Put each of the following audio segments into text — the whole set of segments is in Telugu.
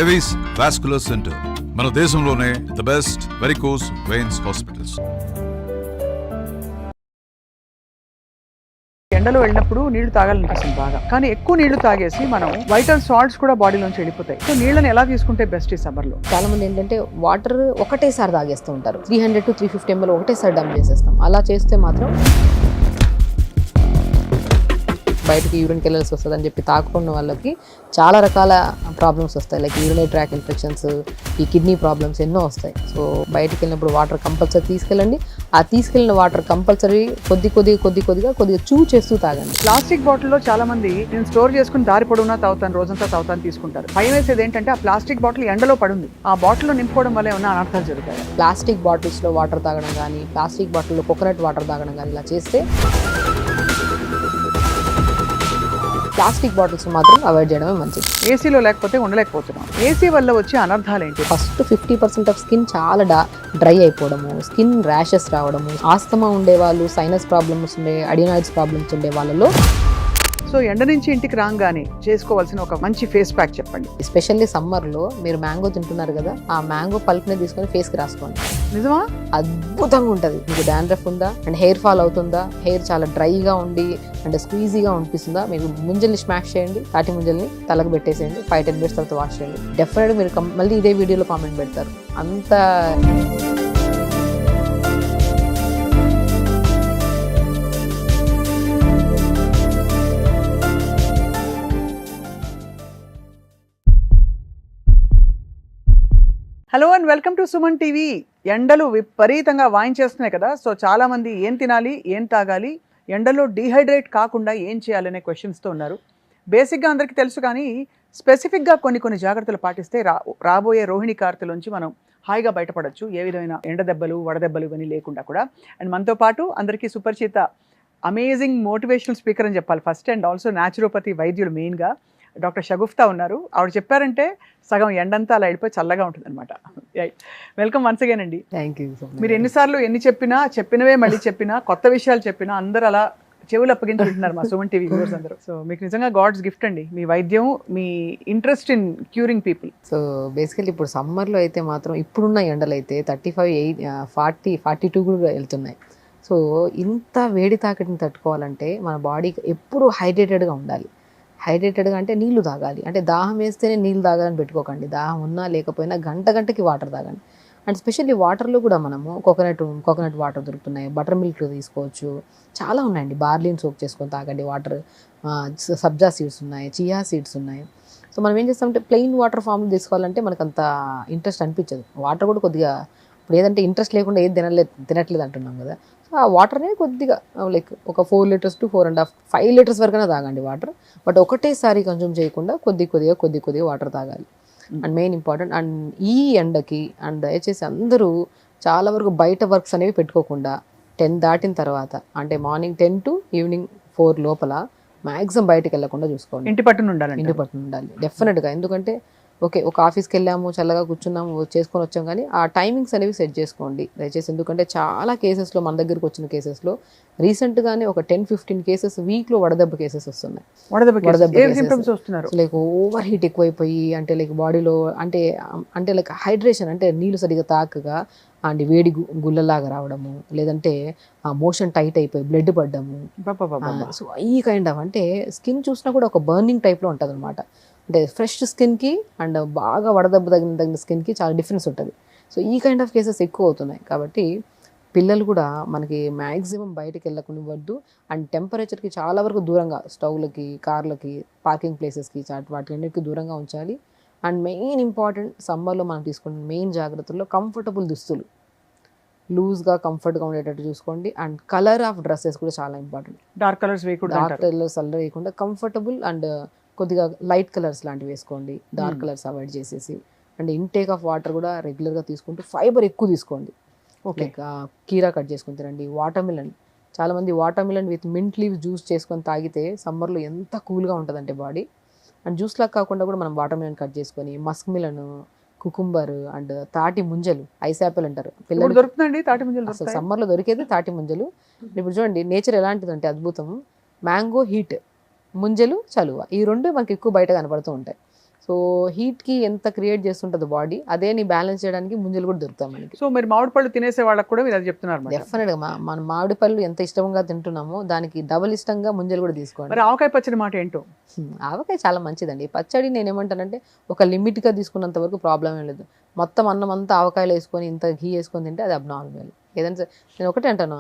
ఎవిస్ వాస్కులర్ సెంటర్ మన దేశంలోనే the best varicose veins hospitals. ఎండలో వెళ్ళినప్పుడు నీళ్లు తాగాలనిపిస్తుంది బాగా, కానీ ఎక్కువ నీళ్లు తాగేసి మనం వైటల్ సాల్ట్స్ కూడా బాడీలోంచి వెళ్ళిపోతాయి. సో నీళ్ళని ఎలా తీసుకుంటే బెస్ట్ ఈ సమ్మర్ లో? చాలా మంది ఏంటంటే వాటర్ ఒకటేసారి తాగేస్తూ ఉంటారు. 300 to 350 ml ఒకటేసారి డంప్ చేసేస్తాం. అలా చేస్తే మాత్రం బయటకి యూరిన్కి వెళ్ళాల్సి వస్తుంది అని చెప్పి తాకుకున్న వాళ్ళకి చాలా రకాల ప్రాబ్లమ్స్ వస్తాయి. లైక్ యూరినరీ ట్రాక్ ఇన్ఫెక్షన్స్, ఈ కిడ్నీ ప్రాబ్లమ్స్ ఎన్నో వస్తాయి. సో బయటకు వెళ్ళినప్పుడు వాటర్ కంపల్సరీ తీసుకెళ్ళండి. ఆ తీసుకెళ్ళిన వాటర్ కంపల్సరీ కొద్దిగా చూ చేస్తూ తాగండి. ప్లాస్టిక్ బాటిల్లో చాలా మంది నేను స్టోర్ చేసుకుని దారి పొడవునా తాగుతాను, రోజంతా తాగుతాను తీసుకుంటారు. భయం వేసేది ఏంటంటే ఆ ప్లాస్టిక్ బాటిల్ ఎండలో పడుంది, ఆ బాటిల్లో నింపుకోవడం వల్ల ఏమైనా అనర్థాలు జరుగుతాయి. ప్లాస్టిక్ బాటిల్స్లో వాటర్ తాగడం కానీ, ప్లాస్టిక్ బాటిల్లో కోకోనట్ వాటర్ తాగడం కానీ ఇలా చేస్తే ప్లాస్టిక్ బాటిల్స్ మాత్రం అవాయిడ్ చేయడమే మంచిది. ఏసీలో లేకపోతే ఉండలేకపోతున్నాం. ఏసీ వల్ల వచ్చే అనర్థాలు ఏంటి? ఫస్ట్ 50% ఆఫ్ స్కిన్ చాలా డ్రై అయిపోవడము, స్కిన్ ర్యాషెస్ రావడము, ఆస్తమా ఉండేవాళ్ళు, సైనస్ ప్రాబ్లమ్స్ ఉండే, అడినాయిడ్స్ ప్రాబ్లమ్స్ ఉండే వాళ్ళలో. సో ఎండ నుంచి ఇంటికి రాగానే చేసుకోవాల్సిన ఒక మంచి ఫేస్ ప్యాక్ చెప్పండి. ఎస్పెషల్లీ సమ్మర్లో మీరు మ్యాంగో తింటున్నారు కదా, ఆ మ్యాంగో పల్ప్ని తీసుకొని ఫేస్కి రాసుకోండి. నిజమా? అద్భుతంగా ఉంటుంది. మీకు డాండ్రఫ్ ఉందా అండ్ హెయిర్ ఫాల్ అవుతుందా, హెయిర్ చాలా డ్రైగా ఉండి అంటే స్క్వీజీగా అనిపిస్తుందా, మీకు ముంజల్ని స్మాష్ చేయండి, తాటి ముంజల్ని తలకు పెట్టేసేయండి, 5-10 minutes తర్వాత వాష్ చేయండి. డెఫినెట్గా మీరు మళ్ళీ ఇదే వీడియోలో కామెంట్ పెడతారు. అంత hello and welcome to Suman TV. ఎండలు విపరీతంగా వాయించేస్తున్నాయి కదా, సో చాలా మంది ఏం తినాలి, ఏం తాగాలి, ఎండలో డీహైడ్రేట్ కాకుండా ఏం చేయాలనే క్వశ్చన్స్తో ఉన్నారు. బేసిక్గా అందరికీ తెలుసు, కానీ స్పెసిఫిక్గా కొన్ని జాగ్రత్తలు పాటిస్తే రాబోయే రోహిణి కార్తెలోంచి మనం హాయిగా బయటపడవచ్చు, ఏ విధమైన ఎండ దెబ్బలు, వడదెబ్బలు ఇవన్నీ లేకుండా కూడా. అండ్ మనతో పాటు అందరికీ సుపరిచిత అమేజింగ్ మోటివేషనల్ స్పీకర్ అని చెప్పాలి ఫస్ట్, అండ్ ఆల్సో న్యాచురోపతి వైద్యులు మెయిన్గా డాక్టర్ షగుఫ్తా ఉన్నారు. ఆవిడ చెప్పారంటే సగం ఎండంతా అలా వెళ్ళిపోయి చల్లగా ఉంటుంది అనమాట. వెల్కమ్ వన్స్ అగైన్ అండి. Thank you. మీరు ఎన్నిసార్లు చెప్పినవే మళ్ళీ చెప్పినా, కొత్త విషయాలు చెప్పినా అందరూ అలా చెవులు అప్పగించుకుంటున్నారు మా సుమన్ టీవీ వ్యూవర్స్ అందరూ. సో మీకు నిజంగా గాడ్స్ గిఫ్ట్ అండి మీ వైద్యం, మీ interest in curing people. So basically ఇప్పుడు సమ్మర్లో అయితే మాత్రం ఇప్పుడున్న ఎండలు అయితే 35, 40, 42 కూడా వెళ్తున్నాయి. సో ఇంత వేడి తాకిడిని తట్టుకోవాలంటే మన బాడీకి ఎప్పుడూ హైడ్రేటెడ్గా ఉండాలి. హైడ్రేటెడ్గా అంటే నీళ్లు తాగాలి. అంటే దాహం వేస్తేనే నీళ్ళు తాగాలని పెట్టుకోకండి. దాహం ఉన్నా లేకపోయినా గంటకి వాటర్ తాగండి. అండ్ స్పెషల్లీ వాటర్లో కూడా మనము కోకోనట్ వాటర్ దొరుకుతున్నాయి, బటర్ మిల్క్ తీసుకోవచ్చు, చాలా ఉన్నాయండి. బార్లీని సోక్ చేసుకొని తాగండి వాటర్. సబ్జా సీడ్స్ ఉన్నాయి, చియా సీడ్స్ ఉన్నాయి. సో మనం ఏం చేస్తామంటే ప్లెయిన్ వాటర్ ఫామ్లో తీసుకోవాలంటే మనకు అంత ఇంట్రెస్ట్ అనిపించదు. వాటర్ కూడా కొద్దిగా ఇప్పుడు ఏదంటే ఇంట్రెస్ట్ లేకుండా ఏది తినట్లేదు అంటున్నాం కదా, సో ఆ వాటర్నే కొద్దిగా లైక్ ఒక 4 liters to 4.5, 5 liters వరకైనా తాగండి వాటర్. బట్ ఒకటేసారి కన్జ్యూమ్ చేయకుండా కొద్దిగా వాటర్ తాగాలి. And main important. అండ్ ఈ ఎండకి అండ్ దయచేసి అందరూ చాలా వరకు బయట వర్క్స్ అనేవి పెట్టుకోకుండా 10 దాటిన తర్వాత, అంటే మార్నింగ్ 10 to ఈవినింగ్ 4 లోపల మ్యాక్సిమం బయటకు వెళ్ళకుండా చూసుకోండి. ఇంటి పట్టున ఉండాలి డెఫినెట్గా. ఎందుకంటే ఒక ఆఫీస్కి వెళ్ళాము, చల్లగా కూర్చున్నాము, చేసుకొని వచ్చాం, కానీ ఆ టైమింగ్స్ అనేవి సెట్ చేసుకోండి దయచేసి. ఎందుకంటే చాలా కేసెస్లో, మన దగ్గరకు వచ్చిన కేసెస్లో రీసెంట్గానే ఒక 10-15 కేసెస్ వీక్లో వడదెబ్బ కేసెస్ వస్తున్నాయి. లైక్ ఓవర్ హీట్ ఎక్కువైపోయి, అంటే లైక్ బాడీలో అంటే లైక్ హైడ్రేషన్ అంటే నీళ్ళు సరిగా తాకగా అండ్ వేడి గుల్లలాగా రావడము, లేదంటే ఆ మోషన్ టైట్ అయిపోయి బ్లడ్ పడ్డము. సో ఈ కైండ్ ఆఫ్ అంటే స్కిన్ చూసినా కూడా ఒక బర్నింగ్ టైప్లో ఉంటుంది అనమాట. అంటే ఫ్రెష్ స్కిన్కి అండ్ బాగా వడదెబ్బ తగిన స్కిన్కి చాలా డిఫరెన్స్ ఉంటుంది. సో ఈ కైండ్ ఆఫ్ కేసెస్ ఎక్కువ అవుతున్నాయి. కాబట్టి పిల్లలు కూడా మనకి మ్యాక్సిమం బయటకు వెళ్ళకుండా, అండ్ టెంపరేచర్కి చాలా వరకు దూరంగా, స్టవ్లకి, కార్లకి, పార్కింగ్ ప్లేసెస్కి, వాటికి దూరంగా ఉంచాలి. అండ్ మెయిన్ ఇంపార్టెంట్ సమ్మర్లో మనం తీసుకున్న మెయిన్ జాగ్రత్తల్లో కంఫర్టబుల్ దుస్తులు, లూజ్గా కంఫర్ట్గా ఉండేటట్టు చూసుకోండి. అండ్ కలర్ ఆఫ్ డ్రెస్సెస్ కూడా చాలా ఇంపార్టెంట్. డార్క్ కలర్స్ వేయకుండా కంఫర్టబుల్ అండ్ కొద్దిగా లైట్ కలర్స్ లాంటివి వేసుకోండి. డార్క్ కలర్స్ అవాయిడ్ చేసేసి. అండ్ ఇంటేక్ ఆఫ్ వాటర్ కూడా రెగ్యులర్గా తీసుకుంటూ ఫైబర్ ఎక్కువ తీసుకోండి. లైక్ కీరా కట్ చేసుకొని తినండి. వాటర్మిలన్, చాలామంది watermelon with mint leaves juice చేసుకొని తాగితే సమ్మర్లో ఎంత కూల్గా ఉంటుందంటే బాడీ. అండ్ జ్యూస్ లాగా కాకుండా కూడా మనం వాటర్మిలన్ కట్ చేసుకొని, మస్క్ మిలన్, కుకుంబర్ అండ్ తాటి ముంజలు, ఐస్ యాపిల్ అంటారు పిల్లలు, దొరుకుతుందండి తాటి ముంజలు. అసలు సమ్మర్లో దొరికేది తాటి ముంజలు. ఇప్పుడు చూడండి నేచర్ ఎలాంటిదంటే అద్భుతం. మ్యాంగో హీట్, ముంజలు చలువ, ఈ రెండు మనకి ఎక్కువ బయట కనపడుతూ ఉంటాయి. సో సో హీట్కి ఎంత క్రియేట్ చేస్తుంటుంది బాడీ, అదే నీ బ్యాలెన్స్ చేయడానికి ముంజలు కూడా దొరుకుతాయి మనకి. సో మీరు మామిడి పళ్ళు తినేసే వాళ్ళకి కూడా మీరు అది చెప్తున్నారు అన్నమాట. డెఫినెట్గా మన మామిడి పళ్ళు ఎంత ఇష్టంగా తింటున్నామో దానికి డబుల్ ఇష్టంగా ముంజలు కూడా తీసుకోండి. మరి ఆవకాయ పచ్చడి మాట ఏంటో? ఆవకాయ చాలా మంచిదండి. పచ్చడి నేను ఏమంటానంటే ఒక లిమిట్గా తీసుకున్నంత వరకు ప్రాబ్లం ఏం లేదు. మొత్తం అన్నం అంతా ఆవకాయలు వేసుకొని ఇంత ఘీ వేసుకొని తింటే అది అబ్నార్మల్. ఏదైనా నేను ఒకటే అంటాను,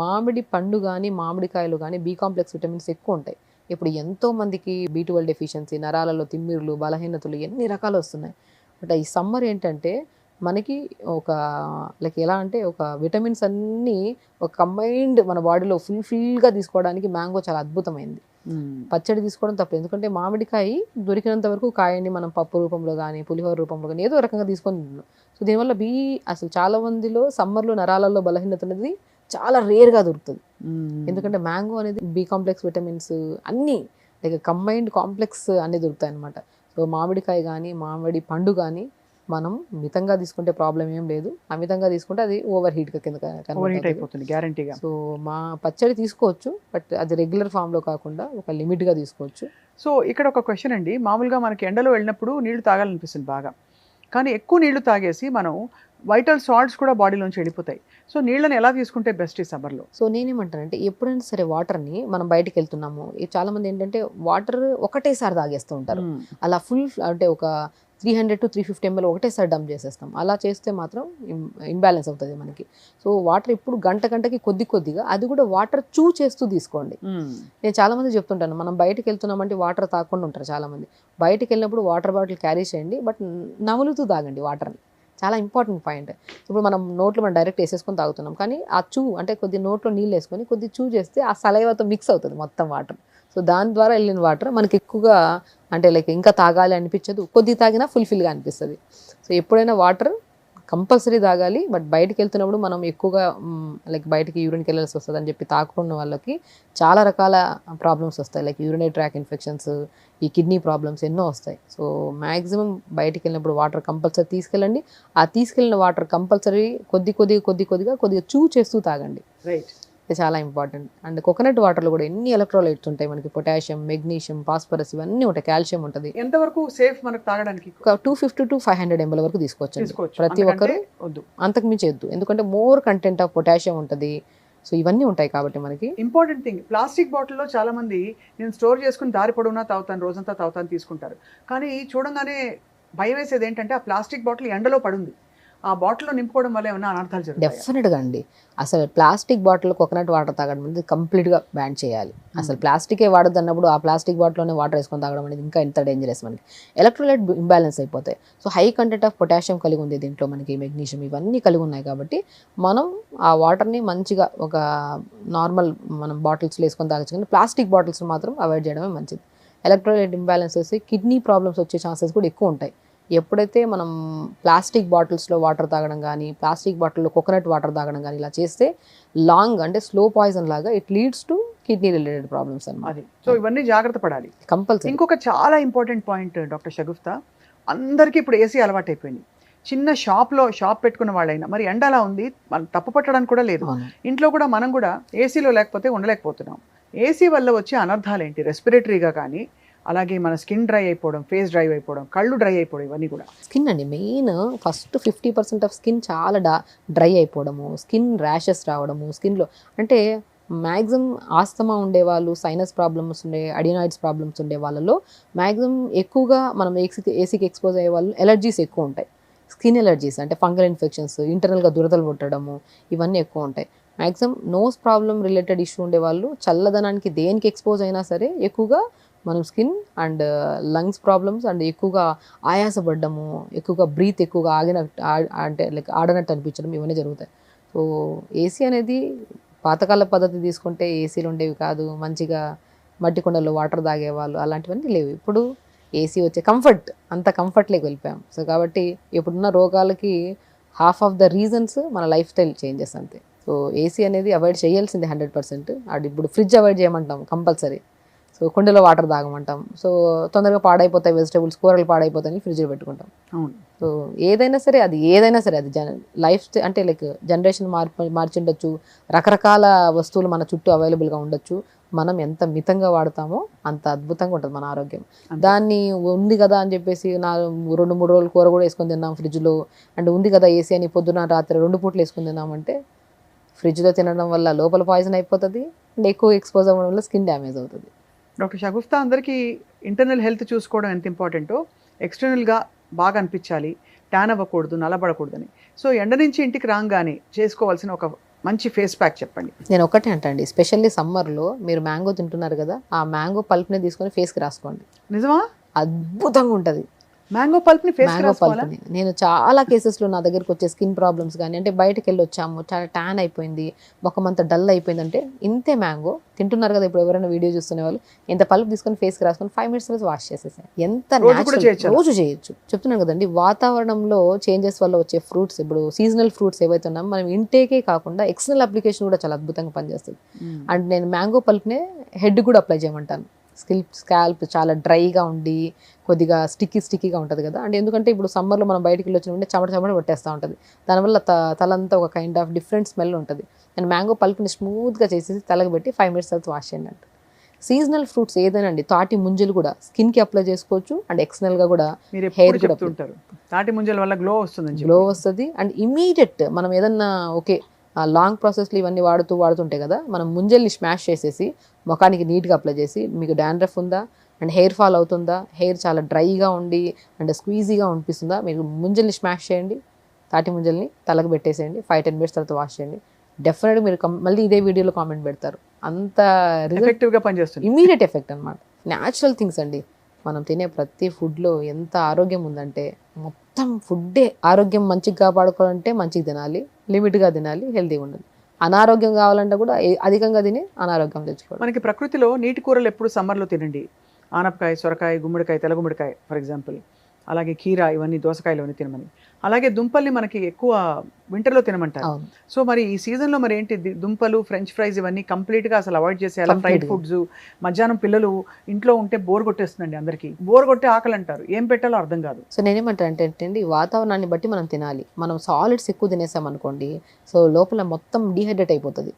మామిడి పండు కానీ మామిడికాయలు కానీ బి కాంప్లెక్స్ విటమిన్స్ ఎక్కువ ఉంటాయి. ఇప్పుడు ఎంతో మందికి B12 డెఫిషియన్సీ, నరాలలో తిమ్మిరులు, బలహీనతలు ఎన్ని రకాలు వస్తున్నాయి. బట్ ఈ సమ్మర్ ఏంటంటే మనకి ఒక లైక్ ఎలా అంటే ఒక విటమిన్స్ అన్నీ ఒక కంబైన్డ్ మన బాడీలో ఫుల్గా తీసుకోవడానికి మ్యాంగో చాలా అద్భుతమైంది. పచ్చడి తీసుకోవడం తప్పదు, ఎందుకంటే మామిడికాయ దొరికినంత వరకు కాయని మనం పప్పు రూపంలో కానీ పులిహోర రూపంలో కానీ ఏదో రకంగా తీసుకొని తిన్నాం. సో దీనివల్ల అసలు చాలా మందిలో సమ్మర్లో నరాలలో బలహీనత అనేది చాలా రేర్గా దొరుకుతుంది. ఎందుకంటే మ్యాంగో అనేది బి కాంప్లెక్స్ విటమిన్స్ అన్నీ లైక్ కంబైన్డ్ కాంప్లెక్స్ అన్నీ దొరుకుతాయి అనమాట. సో మామిడికాయ కానీ మామిడి పండు కానీ మనం మితంగా తీసుకుంటే ప్రాబ్లం ఏం లేదు, అమితంగా తీసుకుంటే అది ఓవర్ హీట్ అయిపోతుంది గ్యారంటీగా. సో మా పచ్చడి తీసుకోవచ్చు, బట్ అది రెగ్యులర్ ఫామ్లో కాకుండా ఒక లిమిట్గా తీసుకోవచ్చు. సో ఇక్కడ ఒక క్వశ్చన్ అండి, మామూలుగా మనకి ఎండలో వెళ్ళినప్పుడు నీళ్లు తాగాలనిపిస్తుంది బాగా, కానీ ఎక్కువ నీళ్లు తాగేసి మనం వైటల్ సాల్ట్స్ కూడా బాడీలోంచి వెళ్ళిపోతాయి. సో నీళ్ళని ఎలా తీసుకుంటే బెస్ట్ ఈ సమ్మర్లో? సో నేనేమంటానంటే ఎప్పుడైనా సరే వాటర్ని మనం బయటికి వెళ్తున్నాము, చాలా మంది ఏంటంటే వాటర్ ఒకటేసారి తాగేస్తూ ఉంటారు. అలా ఫుల్ అంటే ఒక 300 to 350 ml ఒకటేసారి డంప్ చేసేస్తాం. అలా చేస్తే మాత్రం ఇంబ్యాలెన్స్ అవుతుంది మనకి. సో వాటర్ ఇప్పుడు గంటకి కొద్దిగా అది కూడా వాటర్ చేస్తూ తీసుకోండి. నేను చాలా మంది చెప్తుంటాను, మనం బయటకు వెళ్తున్నామంటే వాటర్ తాగకుండా ఉంటారు చాలా మంది. బయటకు వెళ్ళినప్పుడు వాటర్ బాటిల్ క్యారీ చేయండి, బట్ నములుతూ తాగండి వాటర్ని. చాలా ఇంపార్టెంట్ పాయింట్. ఇప్పుడు మనం డైరెక్ట్ వేసేసుకొని తాగుతున్నాం, కానీ ఆ అంటే కొద్ది నోట్లో నీళ్ళు వేసుకొని కొద్ది చేస్తే ఆ సలైవాతో మిక్స్ అవుతుంది మొత్తం వాటర్. సో దాని ద్వారా వెళ్ళిన వాటర్ మనకి ఎక్కువగా అంటే లైక్ ఇంకా తాగాలి అనిపించదు, కొద్ది తాగినా ఫుల్ఫిల్గా అనిపిస్తుంది. సో ఎప్పుడైనా వాటర్ కంపల్సరీ తాగాలి. బట్ బయటికి వెళ్తున్నప్పుడు మనం ఎక్కువగా లైక్ బయటికి యూరిన్కి వెళ్ళాల్సి వస్తుంది అని చెప్పి తాకున్న వాళ్ళకి చాలా రకాల ప్రాబ్లమ్స్ వస్తాయి, లైక్ యూరినరీ ట్రాక్ ఇన్ఫెక్షన్స్, ఈ కిడ్నీ ప్రాబ్లమ్స్ ఎన్నో వస్తాయి. సో మ్యాక్సిమం బయటికి వెళ్ళినప్పుడు వాటర్ కంపల్సరీ తీసుకెళ్ళండి. ఆ తీసుకెళ్ళిన వాటర్ కంపల్సరీ కొద్దిగా చేస్తూ తాగండి. రైట్, ఇది చాలా ఇంపార్టెంట్. అండ్ కోకోనట్ వాటర్లో కూడా ఎన్ని ఎలక్ట్రోలైట్స్ ఉంటాయి మనకి, పొటాషియం, మెగ్నీషియం, ఫాస్ఫరస్ ఇవన్నీ ఉంటాయి, కాల్షియం ఉంటుంది. ఎంతవరకు సేఫ్ మనకు తాగడానికి? ఒక 250 to 500 ml వరకు తీసుకోవచ్చు ప్రతి ఒక్కరు, అంతకు మించి వద్దు, ఎందుకంటే మోర్ కంటెంట్ ఆఫ్ పొటాషియం ఉంటుంది. సో ఇవన్నీ ఉంటాయి కాబట్టి మనకి. ఇంపార్టెంట్ థింగ్, ప్లాస్టిక్ బాటిల్లో చాలా మంది నేను స్టోర్ చేసుకుని దారి పొడవునా తాగుతాను, రోజంతా తాగుతాను తీసుకుంటారు. కానీ చూడంగానే భయం వేసేది ఏంటంటే ఆ ప్లాస్టిక్ బాటిల్ ఎండలో పడుంది, ఆ బాటిల్లో నింపుకోవడం వల్ల ఏమైనా అనర్థాలు జరుగుతాయి? డెఫినెట్గా అండి. అసలు ప్లాస్టిక్ బాటిల్ కోకోనట్ వాటర్ తాగడం అనేది కంప్లీట్గా బ్యాన్ చేయాలి. అసలు ప్లాస్టికే వాడద్దు అన్నప్పుడు ఆ ప్లాస్టిక్ బాటిల్లోనే వాటర్ వేసుకొని తాగడం అనేది ఇంకా ఎంత డేంజరస్. మనకి ఎలక్ట్రోలైట్ ఇంబ్యాలెన్స్ అయిపోతాయి. So high content of potassium కలిగి ఉంది దీంట్లో, మనకి మెగ్నీషియం ఇవన్నీ కలిగి ఉన్నాయి కాబట్టి మనం ఆ వాటర్ని మంచిగా ఒక నార్మల్ మనం బాటిల్స్లో వేసుకొని తాగచ్చు, కానీ ప్లాస్టిక్ బాటిల్స్ మాత్రం అవాయిడ్ చేయడమే మంచిది. ఎలక్ట్రోలైట్ ఇంబ్యాలెన్స్ వచ్చి కిడ్నీ ప్రాబ్లమ్స్ వచ్చే ఛాన్సెస్ కూడా ఎక్కువ ఉంటాయి. ఎప్పుడైతే మనం ప్లాస్టిక్ బాటిల్స్లో వాటర్ తాగడం కానీ, ప్లాస్టిక్ బాటిల్లో కోకోనట్ వాటర్ తాగడం కానీ ఇలా చేస్తే లాంగ్ అంటే స్లో పాయిజన్ లాగా it leads to kidney related problems అన్నమాట. సో ఇవన్నీ జాగ్రత్త పడాలి కంపల్సరీ. ఇంకొక చాలా ఇంపార్టెంట్ పాయింట్ డాక్టర్ షగుఫ్తా, అందరికీ ఇప్పుడు ఏసీ అలవాటు అయిపోయింది. చిన్న షాప్ పెట్టుకున్న వాళ్ళైనా మరి ఎండ అలా ఉంది, మనం తప్పు పట్టడానికి కూడా లేదు. ఇంట్లో కూడా మనం కూడా ఏసీలో లేకపోతే ఉండలేకపోతున్నాం. ఏసీ వల్ల వచ్చే అనర్థాలు ఏంటి? రెస్పిరేటరీగా కానీ, అలాగే మన స్కిన్ డ్రై అయిపోవడం, ఫేస్ డ్రై అయిపోవడం, కళ్ళు డ్రై అయిపోవడం, ఇవన్నీ కూడా. స్కిన్ అండి మెయిన్, ఫస్ట్ 50% ఆఫ్ స్కిన్ చాలా డ్రై అయిపోవడము, స్కిన్ ర్యాషెస్ రావడము స్కిన్లో. అంటే మ్యాక్సిమం ఆస్తమా ఉండేవాళ్ళు, సైనస్ ప్రాబ్లమ్స్ అడినాయిడ్స్ ప్రాబ్లమ్స్ ఉండే వాళ్ళలో మ్యాక్సిమం ఎక్కువగా మనం ఏసీకి ఎక్స్పోజ్ అయ్యే వాళ్ళు ఎలర్జీస్ ఎక్కువ ఉంటాయి. స్కిన్ ఎలర్జీస్ అంటే ఫంగల్ ఇన్ఫెక్షన్స్, ఇంటర్నల్గా దురదలు పుట్టడము ఇవన్నీ ఎక్కువ ఉంటాయి. Maximum nose problem related issue ఉండేవాళ్ళు చల్లదనానికి దేనికి ఎక్స్పోజ్ అయినా సరే ఎక్కువగా మనం skin and lungs problems and ఎక్కువగా ఆయాసపడ్డము, ఎక్కువగా బ్రీత్ ఎక్కువగా అంటే లైక్ ఆడనట్టు అనిపించడం ఇవన్నీ జరుగుతాయి. సో ఏసీ అనేది పాతకాల పద్ధతి తీసుకుంటే ఏసీలు ఉండేవి కాదు, మంచిగా మట్టి కుండలో వాటర్ తాగేవాళ్ళు, అలాంటివన్నీ లేవు. ఇప్పుడు ఏసీ వచ్చే అంత కంఫర్ట్లోకి వెళ్ళిపోయాం. సో కాబట్టి ఇప్పుడున్న రోగాలకి హాఫ్ ఆఫ్ ద రీజన్స్ మన లైఫ్ స్టైల్ చేంజెస్ అంతే. సో ఏసీ అనేది అవాయిడ్ చేయాల్సిందే 100%. అది ఇప్పుడు ఫ్రిడ్జ్ అవాయిడ్ చేయమంటాం కంపల్సరీ. సో కుండలో వాటర్ తాగమంటాం. సో తొందరగా పాడైపోతాయి వెజిటేబుల్స్, కూరలు పాడైపోతాయని ఫ్రిడ్జ్లో పెట్టుకుంటాం. అవును. సో ఏదైనా సరే అది లైఫ్ అంటే లైక్ జనరేషన్ మార్చి ఉండొచ్చు, రకరకాల వస్తువులు మన చుట్టూ అవైలబుల్గా ఉండొచ్చు. మనం ఎంత మితంగా వాడతామో అంత అద్భుతంగా ఉంటుంది మన ఆరోగ్యం. అంతే. దాన్ని ఉంది కదా అని చెప్పేసి 2-3 రోజులు కూర కూడా వేసుకొని తిన్నాం ఫ్రిడ్జ్లో, అంటే ఉంది కదా ఏసీ అని పొద్దున రాత్రి 2 పూటలు వేసుకొని తిన్నామంటే ఫ్రిడ్జ్లో తినడం వల్ల లోపల పాయిజన్ అయిపోతుంది అండ్ ఎక్కువ ఎక్స్పోజ్ అవ్వడం వల్ల స్కిన్ డ్యామేజ్ అవుతుంది. డాక్టర్ షగుఫ్తా, అందరికీ ఇంటర్నల్ హెల్త్ చూసుకోవడం ఎంత ఇంపార్టెంటో ఎక్స్టర్నల్గా బాగా అనిపించాలి, ట్యాన్ అవ్వకూడదు, నల్లబడకూడదని. సో ఎండ నుంచి ఇంటికి రాగానే చేసుకోవాల్సిన ఒక మంచి ఫేస్ ప్యాక్ చెప్పండి. నేను ఒకటే అంటండి, స్పెషల్లీ సమ్మర్లో మీరు మ్యాంగో తింటున్నారు కదా, ఆ మ్యాంగో పల్ప్ని తీసుకొని ఫేస్కి రాసుకోండి. నిజమా? అద్భుతంగా ఉంటుంది. మ్యాంగో పల్ప్ని ఫేస్ మ్యాంగో పల్ప్ని నేను చాలా కేసెస్లో నా దగ్గరకు వచ్చే స్కిన్ ప్రాబ్లమ్స్ కానీ, అంటే బయటకు వెళ్ళి వచ్చాము చాలా ట్యాన్ అయిపోయింది, ముఖమంతా డల్ అయిపోయింది అంటే ఇంతే మ్యాంగో తింటున్నారు కదా, ఇప్పుడు ఎవరైనా వీడియో చూస్తున్న వాళ్ళు ఇంత పల్ప్ తీసుకొని ఫేస్కి రాసుకొని 5 minutes తర్వాత వాష్ చేసేసాను. ఎంత రోజు చేయొచ్చు. చెప్తున్నాను కదండి, వాతావరణంలో చేంజెస్ వల్ల వచ్చే ఫ్రూట్స్, ఇప్పుడు సీజనల్ ఫ్రూట్స్ ఏవైతే ఉన్నామో మనం ఇంటేకే కాకుండా ఎక్స్టర్నల్ అప్లికేషన్ కూడా చాలా అద్భుతంగా పనిచేస్తుంది. అండ్ నేను మ్యాంగో పల్ప్నే హెడ్ కూడా అప్లై చేయమంటాను. స్కాల్ప్ చాలా డ్రైగా ఉండి కొద్దిగా స్టిక్కీగా ఉంటుంది కదా, అంటే ఎందుకంటే ఇప్పుడు సమ్మర్లో మనం బయటికి వెళ్ళి వచ్చినప్పుడు చెమట పట్టేస్తూ ఉంటుంది, దానివల్ల తలంతా ఒక కైండ్ ఆఫ్ డిఫరెంట్ స్మెల్ ఉంటుంది. నేను మ్యాంగో పల్ప్ని స్మూత్గా చేసేసి తలకి పెట్టి 5 minutes తర్వాత వాష్ చేయండి అంట. సీజనల్ ఫ్రూట్స్ ఏదైనా అండి, తాటి ముంజలు కూడా స్కిన్కి అప్లై చేసుకోవచ్చు అండ్ ఎక్స్టర్నల్గా కూడా హెయిర్ కూడా చెప్తుంటారు తాటి ముంజల వల్ల గ్లో వస్తుంది అండ్ ఇమీడియట్ మనం ఏదన్నా ఓకే లాంగ్ ప్రాసెస్లో ఇవన్నీ వాడుతుంటే కదా, మనం ముంజల్ని స్మాష్ చేసేసి ముఖానికి నీట్గా అప్లై చేసి, మీకు డాండ్రఫ్ ఉందా అండ్ హెయిర్ ఫాల్ అవుతుందా, హెయిర్ చాలా డ్రైగా ఉండి అండ్ స్క్వీజీగా అనిపిస్తుందా, మీరు ముంజల్ని స్మాష్ చేయండి, తాటి ముంజల్ని తలకు పెట్టేసేయండి, 5-10 minutes తర్వాత వాష్ చేయండి. డెఫినెట్గా మీరు మళ్ళీ ఇదే వీడియోలో కామెంట్ పెడతారు, అంత ఎఫెక్టివ్గా పనిచేస్తుంది. ఇమీడియట్ ఎఫెక్ట్ అనమాట. న్యాచురల్ థింగ్స్ అండి, మనం తినే ప్రతి ఫుడ్లో ఎంత ఆరోగ్యం ఉందంటే, మొత్తం ఫుడ్డే ఆరోగ్యం మంచిగా కాపాడుకోవాలంటే మంచిగా తినాలి, లిమిట్గా తినాలి, హెల్తీగా ఉండాలి. అనారోగ్యం కావాలంటే కూడా అధికంగా తిని అనారోగ్యం తెచ్చుకోవాలి. మనకి ప్రకృతిలో నీటి కూరలు ఎప్పుడు సమ్మర్లో తినండి. ఆనపకాయ, సొరకాయ, గుమ్మడికాయ, తెల్ల గుమ్మడికాయ ఫర్ ఎగ్జాంపుల్, అలాగే కీరా, ఇవన్నీ దోసకాయలు ఇవన్నీ తినమని. అలాగే దుంపల్ని మనకి ఎక్కువ వింటర్లో తినమంటారు. సో మరి ఈ సీజన్లో మరి ఏంటి, దుంపలు, ఫ్రెంచ్ ఫ్రైస్ ఇవన్నీ కంప్లీట్గా అసలు అవాయిడ్ చేసేయాలి. ఫ్రైడ్ ఫుడ్స్, మధ్యాహ్నం పిల్లలు ఇంట్లో ఉంటే బోర్ కొట్టేస్తుందండి, అందరికీ బోర్ కొట్టే ఆకలి అంటారు, ఏం పెట్టాలో అర్థం కాదు. సో నేనేమంటాను అంటే వాతావరణాన్ని బట్టి మనం తినాలి. మనం సాలిడ్స్ ఎక్కువ తినేసాం అనుకోండి, సో లోపల మొత్తం డీహైడ్రేట్ అయిపోతుంది.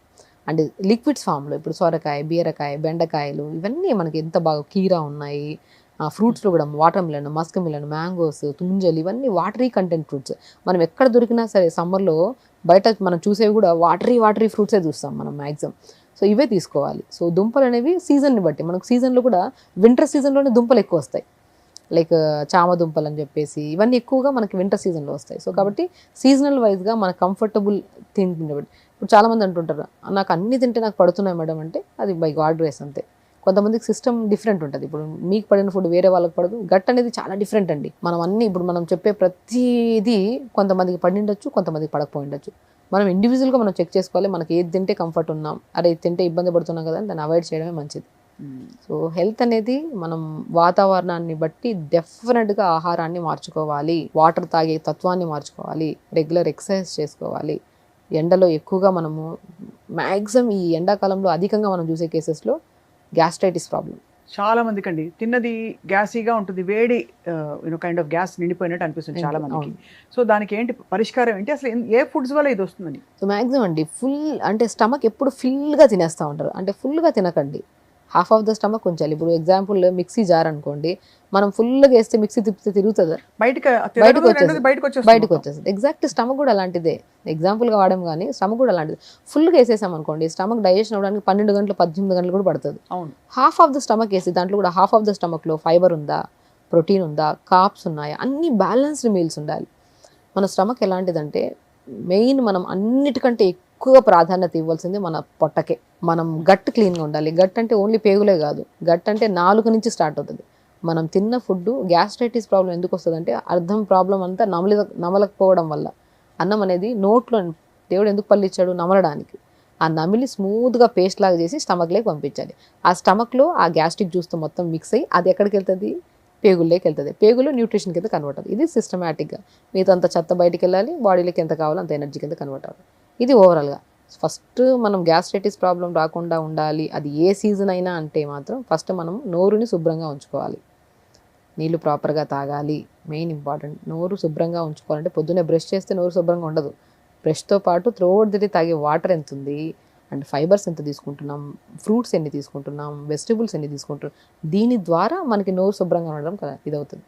అండ్ లిక్విడ్స్ ఫామ్లో ఇప్పుడు సొరకాయ, బీరకాయ, బెండకాయలు ఇవన్నీ మనకి ఎంత బాగా, కీరా ఉన్నాయి, ఫ్రూట్స్లో కూడా watermelon, muskmelon, mangoes, తుంజలు, ఇవన్నీ వాటరీ కంటెంట్ ఫ్రూట్స్. మనం ఎక్కడ దొరికినా సరే సమ్మర్లో బయట మనం చూసేవి కూడా వాటరీ ఫ్రూట్సే చూస్తాం మనం మ్యాక్సిమం. సో ఇవే తీసుకోవాలి. సో దుంపలు అనేవి సీజన్ని బట్టి, మనకు సీజన్లో కూడా వింటర్ సీజన్లోనే దుంపలు ఎక్కువ వస్తాయి, లైక్ చామ దుంపలు అని చెప్పేసి, ఇవన్నీ ఎక్కువగా మనకి వింటర్ సీజన్లో వస్తాయి. సో కాబట్టి సీజనల్ వైజ్గా మన కంఫర్టబుల్ తింటుండే. ఇప్పుడు చాలామంది అంటుంటారు, నాకు అన్ని తింటే నాకు పడుతున్నాయి మేడం అంటే, అది బై గాడ్ గ్రేస్ అంతే. కొంతమందికి సిస్టమ్ డిఫరెంట్ ఉంటుంది. ఇప్పుడు మీకు పడిన ఫుడ్ వేరే వాళ్ళకి పడదు. గట్ అనేది చాలా డిఫరెంట్ అండి. ఇప్పుడు మనం చెప్పే ప్రతిదీ కొంతమందికి పడిండొచ్చు, కొంతమందికి పడకపోయిండొచ్చు. మనం ఇండివిజువల్గా మనం చెక్ చేసుకోవాలి, మనకి ఏది తింటే కంఫర్ట్ ఉన్నాం, అరే ఇది తింటే ఇబ్బంది పడుతున్నాం కదా అని దాన్ని అవాయిడ్ చేయడమే మంచిది. సో హెల్త్ అనేది మనం వాతావరణాన్ని బట్టి డెఫినెట్గా ఆహారాన్ని మార్చుకోవాలి, వాటర్ తాగే తత్వాన్ని మార్చుకోవాలి, రెగ్యులర్ ఎక్సర్సైజ్ చేసుకోవాలి. ఎండలో ఎక్కువగా మనము మ్యాక్సిమం ఈ ఎండాకాలంలో అధికంగా మనం చూసే కేసెస్లో గ్యాస్ట్రైటిస్ ప్రాబ్లం చాలా మందికి అండి. తిన్నది గ్యాసీగా ఉంటుంది, వేడి కైండ్ ఆఫ్ గ్యాస్ నిండిపోయినట్టు అనిపిస్తుంది చాలా మందికి. సో దానికి ఏంటి పరిష్కారం ఏంటి, అసలు ఏ ఫుడ్స్ వల్ల ఇది వస్తుందని? సో మ్యాక్సిమం అండి ఫుల్ అంటే స్టమక్ ఎప్పుడు ఫుల్గా తినేస్తూ ఉంటారు. అంటే ఫుల్గా తినకండి, హాఫ్ ఆఫ్ ద స్టమక్ ఉంచాలి. ఇప్పుడు ఎగ్జాంపుల్ మిక్సీ జార్ అనుకోండి, మనం ఫుల్గా వేస్తే మిక్సీ తిప్పితే తిరుగుతుంది, బయటకు వచ్చేస్తుంది. ఎగ్జాక్ట్ స్టమక్ కూడా అలాంటిదే, ఎగ్జాంపుల్గా వాడాం కానీ స్టమక్ కూడా అలాంటిది. ఫుల్గా వేసేసాం అనుకోండి, స్టమక్ డైజెషన్ అవ్వడానికి 12 గంటలు 18 గంటలు కూడా పడుతుంది. హాఫ్ ఆఫ్ ద స్టమక్ వేసి దాంట్లో కూడా హాఫ్ ఆఫ్ ద స్టమక్లో ఫైబర్ ఉందా, ప్రోటీన్ ఉందా, కార్బ్స్ ఉన్నాయా, అన్ని బ్యాలెన్స్డ్ మీల్స్ ఉండాలి. మన స్టమక్ ఎలాంటిదంటే మెయిన్ మనం అన్నిటికంటే ఎక్కువ ప్రాధాన్యత ఇవ్వాల్సింది మన పొట్టకే. మనం గట్ క్లీన్గా ఉండాలి. గట్ అంటే ఓన్లీ పేగులే కాదు, గట్ అంటే 4 నుంచి స్టార్ట్ అవుతుంది. మనం తిన్న ఫుడ్ గ్యాస్ట్రైటిస్ ప్రాబ్లం ఎందుకు వస్తుందంటే అర్థం ప్రాబ్లం అంతా నమలకపోవడం వల్ల. అన్నం అనేది నోట్లో దేవుడు ఎందుకు పళ్ళు ఇచ్చాడు, నమలడానికి. ఆ నమిలి స్మూత్గా పేస్ట్ లాగా చేసి స్టమక్లోకి పంపించాలి. ఆ స్టమక్లో ఆ గ్యాస్ట్రిక్ జ్యూస్తో మొత్తం మిక్స్ అయ్యి అది ఎక్కడికి వెళ్తుంది, పేగుల్లోకి వెళ్తుంది. పేగులు న్యూట్రిషన్ కింద కన్వర్ట్ అవుతుంది. ఇది సిస్టమేటిక్గా మీతో అంత చెత్త బయటికి వెళ్ళాలి, బాడీలోకి ఎంత కావాలో అంత ఎనర్జీ కింద కన్వర్ట్ అవ్వాలి. ఇది ఓవరాల్గా. ఫస్ట్ మనం గ్యాస్ట్రైటిస్ ప్రాబ్లం రాకుండా ఉండాలి, అది ఏ సీజన్ అయినా అంటే మాత్రం ఫస్ట్ మనం నోరుని శుభ్రంగా ఉంచుకోవాలి, నీళ్ళు ప్రాపర్గా తాగాలి. మెయిన్ ఇంపార్టెంట్, నోరు శుభ్రంగా ఉంచుకోవాలంటే పొద్దున్నే బ్రష్ చేస్తే నోరు శుభ్రంగా ఉండదు. బ్రష్తో పాటు త్రోట్ ది తాగే వాటర్ ఎంత ఉంది అండ్ ఫైబర్స్ ఎంత తీసుకుంటున్నాం, ఫ్రూట్స్ ఎన్ని తీసుకుంటున్నాం, వెజిటబుల్స్ ఎన్ని తీసుకుంటున్నాం, దీని ద్వారా మనకి నోరు శుభ్రంగా ఉండడం కదా ఇదవుతుంది.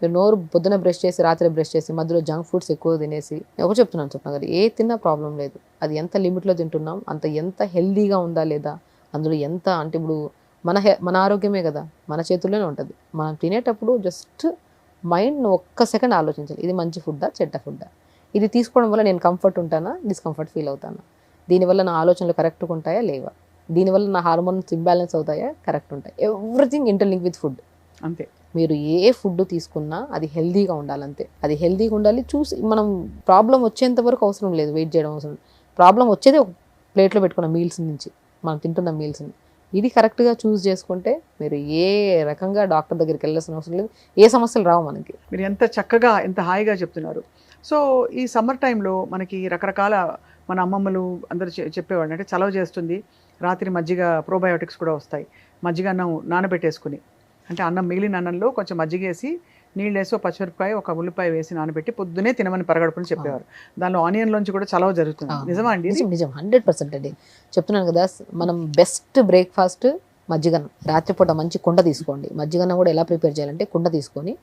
మీరు నోరు పొద్దున బ్రష్ చేసి రాత్రి బ్రష్ చేసి మధ్యలో జంక్ ఫుడ్స్ ఎక్కువ తినేసి, ఒక చెప్తున్నాను స్వప్న గారు, ఏ తిన్నా ప్రాబ్లం లేదు, అది ఎంత లిమిట్లో తింటున్నాం, అంత ఎంత హెల్దీగా ఉందా లేదా, అందులో ఎంత అంటే ఇప్పుడు మన ఆరోగ్యమే కదా మన చేతుల్లోనే ఉంటుంది. మనం తినేటప్పుడు జస్ట్ మైండ్ ఒక్క సెకండ్ ఆలోచించాలి, ఇది మంచి ఫుడ్డా చెడ్డ ఫుడ్డా, ఇది తీసుకోవడం వల్ల నేను కంఫర్ట్ ఉంటానా డిస్కంఫర్ట్ ఫీల్ అవుతానా, దీనివల్ల నా ఆలోచనలు కరెక్ట్గా ఉంటాయా లేవా, దీనివల్ల నా హార్మోన్స్ ఇంబ్యాలెన్స్ అవుతాయా కరెక్ట్ ఉంటాయి. Everything interlink with food. అంతే. మీరు ఏ ఫుడ్ తీసుకున్నా అది హెల్దీగా ఉండాలంతే, అది హెల్దీగా ఉండాలి. చూసి మనం ప్రాబ్లం వచ్చేంత వరకు అవసరం లేదు, వెయిట్ చేయడం అవసరం. ప్రాబ్లం వచ్చేదే ఒక ప్లేట్లో పెట్టుకున్న మీల్స్ నుంచి, మనం తింటున్న మీల్స్ని. ఇది కరెక్ట్గా చూస్ చేసుకుంటే మీరు ఏ రకంగా డాక్టర్ దగ్గరికి వెళ్ళాల్సిన అవసరం లేదు, ఏ సమస్యలు రావు మనకి. మీరు ఎంత చక్కగా ఎంత హాయిగా చెప్తున్నారు. సో ఈ సమ్మర్ టైంలో మనకి రకరకాల మన అమ్మమ్మలు అందరూ చెప్పేవాళ్ళు, అంటే చలవ చేస్తుంది, రాత్రి మజ్జిగ ప్రోబయోటిక్స్ కూడా వస్తాయి, మజ్జిగ అన్నం నానబెట్టేసుకుని, అంటే అన్నం మిగిలిన అన్నంలో కొంచెం మజ్జిగ వేసి నీళ్ళు వేసి పచ్చిమిరపకాయ ఒక ఉల్లిపాయ వేసి నానబెట్టి పొద్దునే తినమని పరగడుపుని చెప్పేవారు. దానిలో ఆనియన్లోంచి కూడా చలవ జరుగుతుంది. నిజమా అండి? నిజం 100% అండి. చెప్తున్నాను కదా, మనం బెస్ట్ బ్రేక్ఫాస్ట్ మజ్జిగన్నం. రాత్రిపూట మంచి కుండ తీసుకోండి. మజ్జిగన్నం కూడా ఎలా ప్రిపేర్ చేయాలంటే, కుండ తీసుకొని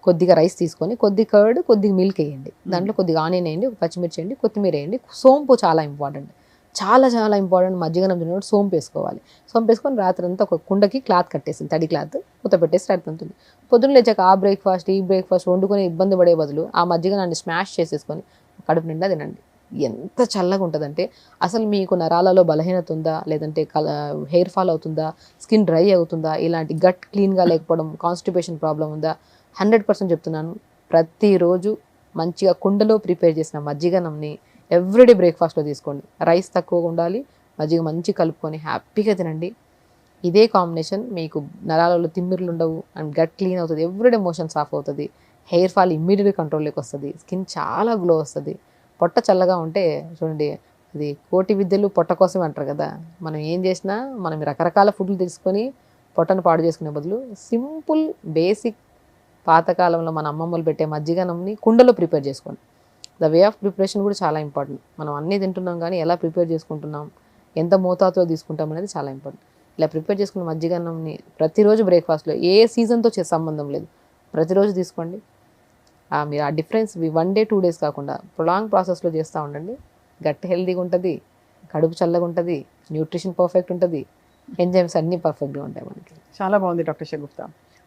కొద్దిగా రైస్ తీసుకొని కొద్దిగా కర్డ్ కొద్దిగా మిల్క్ వేయండి, దాంట్లో కొద్దిగా ఆనియన్ వేయండి, ఒక పచ్చిమిర్చి వేయండి, కొత్తిమీర వేయండి, సోంపు చాలా ఇంపార్టెంట్, చాలా చాలా ఇంపార్టెంట్. మజ్జిగన్నం తిన్నప్పుడు సోంపు వేసుకోవాలి. సోంపు వేసుకొని రాత్రి అంతా ఒక కుండకి క్లాత్ కట్టేసింది, తడి క్లాత్ మూత పెట్టేసి రాత్రి ఉంటుంది. పొద్దున్న లేచాక ఆ బ్రేక్ఫాస్ట్ ఈ బ్రేక్ఫాస్ట్ వండుకొని ఇబ్బంది పడే బదులు ఆ మజ్జిగనాన్ని స్మాష్ చేసేసుకొని కడుపు నిండా తినండి. ఎంత చల్లగా ఉంటుందంటే, అసలు మీకు నరాలలో బలహీనత ఉందా, లేదంటే హెయిర్ ఫాల్ అవుతుందా, స్కిన్ డ్రై అవుతుందా, ఇలాంటి గట్ క్లీన్గా లేకపోవడం, కాన్స్టిపేషన్ ప్రాబ్లం ఉందా, 100% చెప్తున్నాను. ప్రతిరోజు మంచిగా కుండలో ప్రిపేర్ చేసిన మజ్జిగనంని ఎవ్రీడే బ్రేక్ఫాస్ట్లో తీసుకోండి. రైస్ తక్కువగా ఉండాలి, మజ్జిగ మంచి కలుపుకొని హ్యాపీగా తినండి. ఇదే కాంబినేషన్ మీకు నరాలలో తిమ్మిర్లు ఉండవు అండ్ గట్ క్లీన్ అవుతుంది, ఎవ్రీడే మోషన్స్ ఆఫ్ అవుతుంది, హెయిర్ ఫాల్ ఇమ్మీడియట్గా కంట్రోల్లోకి వస్తుంది, స్కిన్ చాలా గ్లో వస్తుంది. పొట్ట చల్లగా ఉంటే చూడండి, అది కోటి విద్యలు పొట్ట కోసమే అంటారు కదా. మనం ఏం చేసినా మనం రకరకాల ఫుడ్లు తీసుకొని పొట్టను పాడు చేసుకునే బదులు సింపుల్ బేసిక్ పాతకాలంలో మన అమ్మమ్మలు పెట్టే మజ్జిగనంని కుండలో ప్రిపేర్ చేసుకోండి. ద వే ఆఫ్ ప్రిపరేషన్ కూడా చాలా ఇంపార్టెంట్. మనం అన్నీ తింటున్నాం కానీ ఎలా ప్రిపేర్ చేసుకుంటున్నాం, ఎంత మోతాదులో తీసుకుంటాం అనేది చాలా ఇంపార్టెంట్. ఇలా ప్రిపేర్ చేసుకున్న మజ్జిగన్నంని ప్రతిరోజు బ్రేక్ఫాస్ట్లో, ఏ సీజన్తో సంబంధం లేదు, ప్రతిరోజు తీసుకోండి. మీరు ఆ డిఫరెన్స్ 1 day 2 days కాకుండా ప్రొలాంగ్ ప్రాసెస్లో చేస్తూ ఉండండి. గట్ హెల్తీగా ఉంటుంది, కడుపు చల్లగా ఉంటుంది, న్యూట్రిషన్ పర్ఫెక్ట్ ఉంటుంది, ఎంజైమ్స్ అన్నీ పర్ఫెక్ట్గా ఉంటాయి మనకి. చాలా బాగుంది డాక్టర్ షగుప్తా.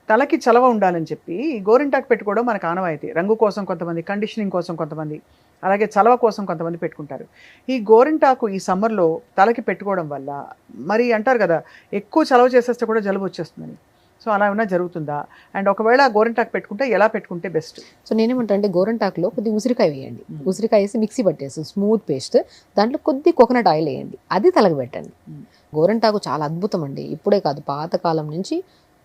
తలకి చలవ ఉండాలని చెప్పి గోరింటాకు పెట్టుకోవడం మనకు ఆనవాయితీ. రంగు కోసం కొంతమంది, కండిషనింగ్ కోసం కొంతమంది, అలాగే చలవ కోసం కొంతమంది పెట్టుకుంటారు. ఈ గోరింటాకు ఈ సమ్మర్లో తలకి పెట్టుకోవడం వల్ల మరి అంటారు కదా, ఎక్కువ చలవ చేసేస్తే కూడా జలుబు వచ్చేస్తుందని. సో అలా ఏమైనా జరుగుతుందా? అండ్ ఒకవేళ గోరింటాకు పెట్టుకుంటే ఎలా పెట్టుకుంటే బెస్ట్? సో నేనేమంటా అంటే, గోరింటాకులో కొద్ది ఉసిరికాయ వేయండి, ఉసిరికాయ వేసి మిక్సీ పట్టేసి స్మూత్ పేస్ట్, దాంట్లో కొద్ది కోకోనట్ ఆయిల్ వేయండి, అది తలకి పెట్టండి. గోరింటాకు చాలా అద్భుతం అండి. ఇప్పుడే కాదు, పాతకాలం నుంచి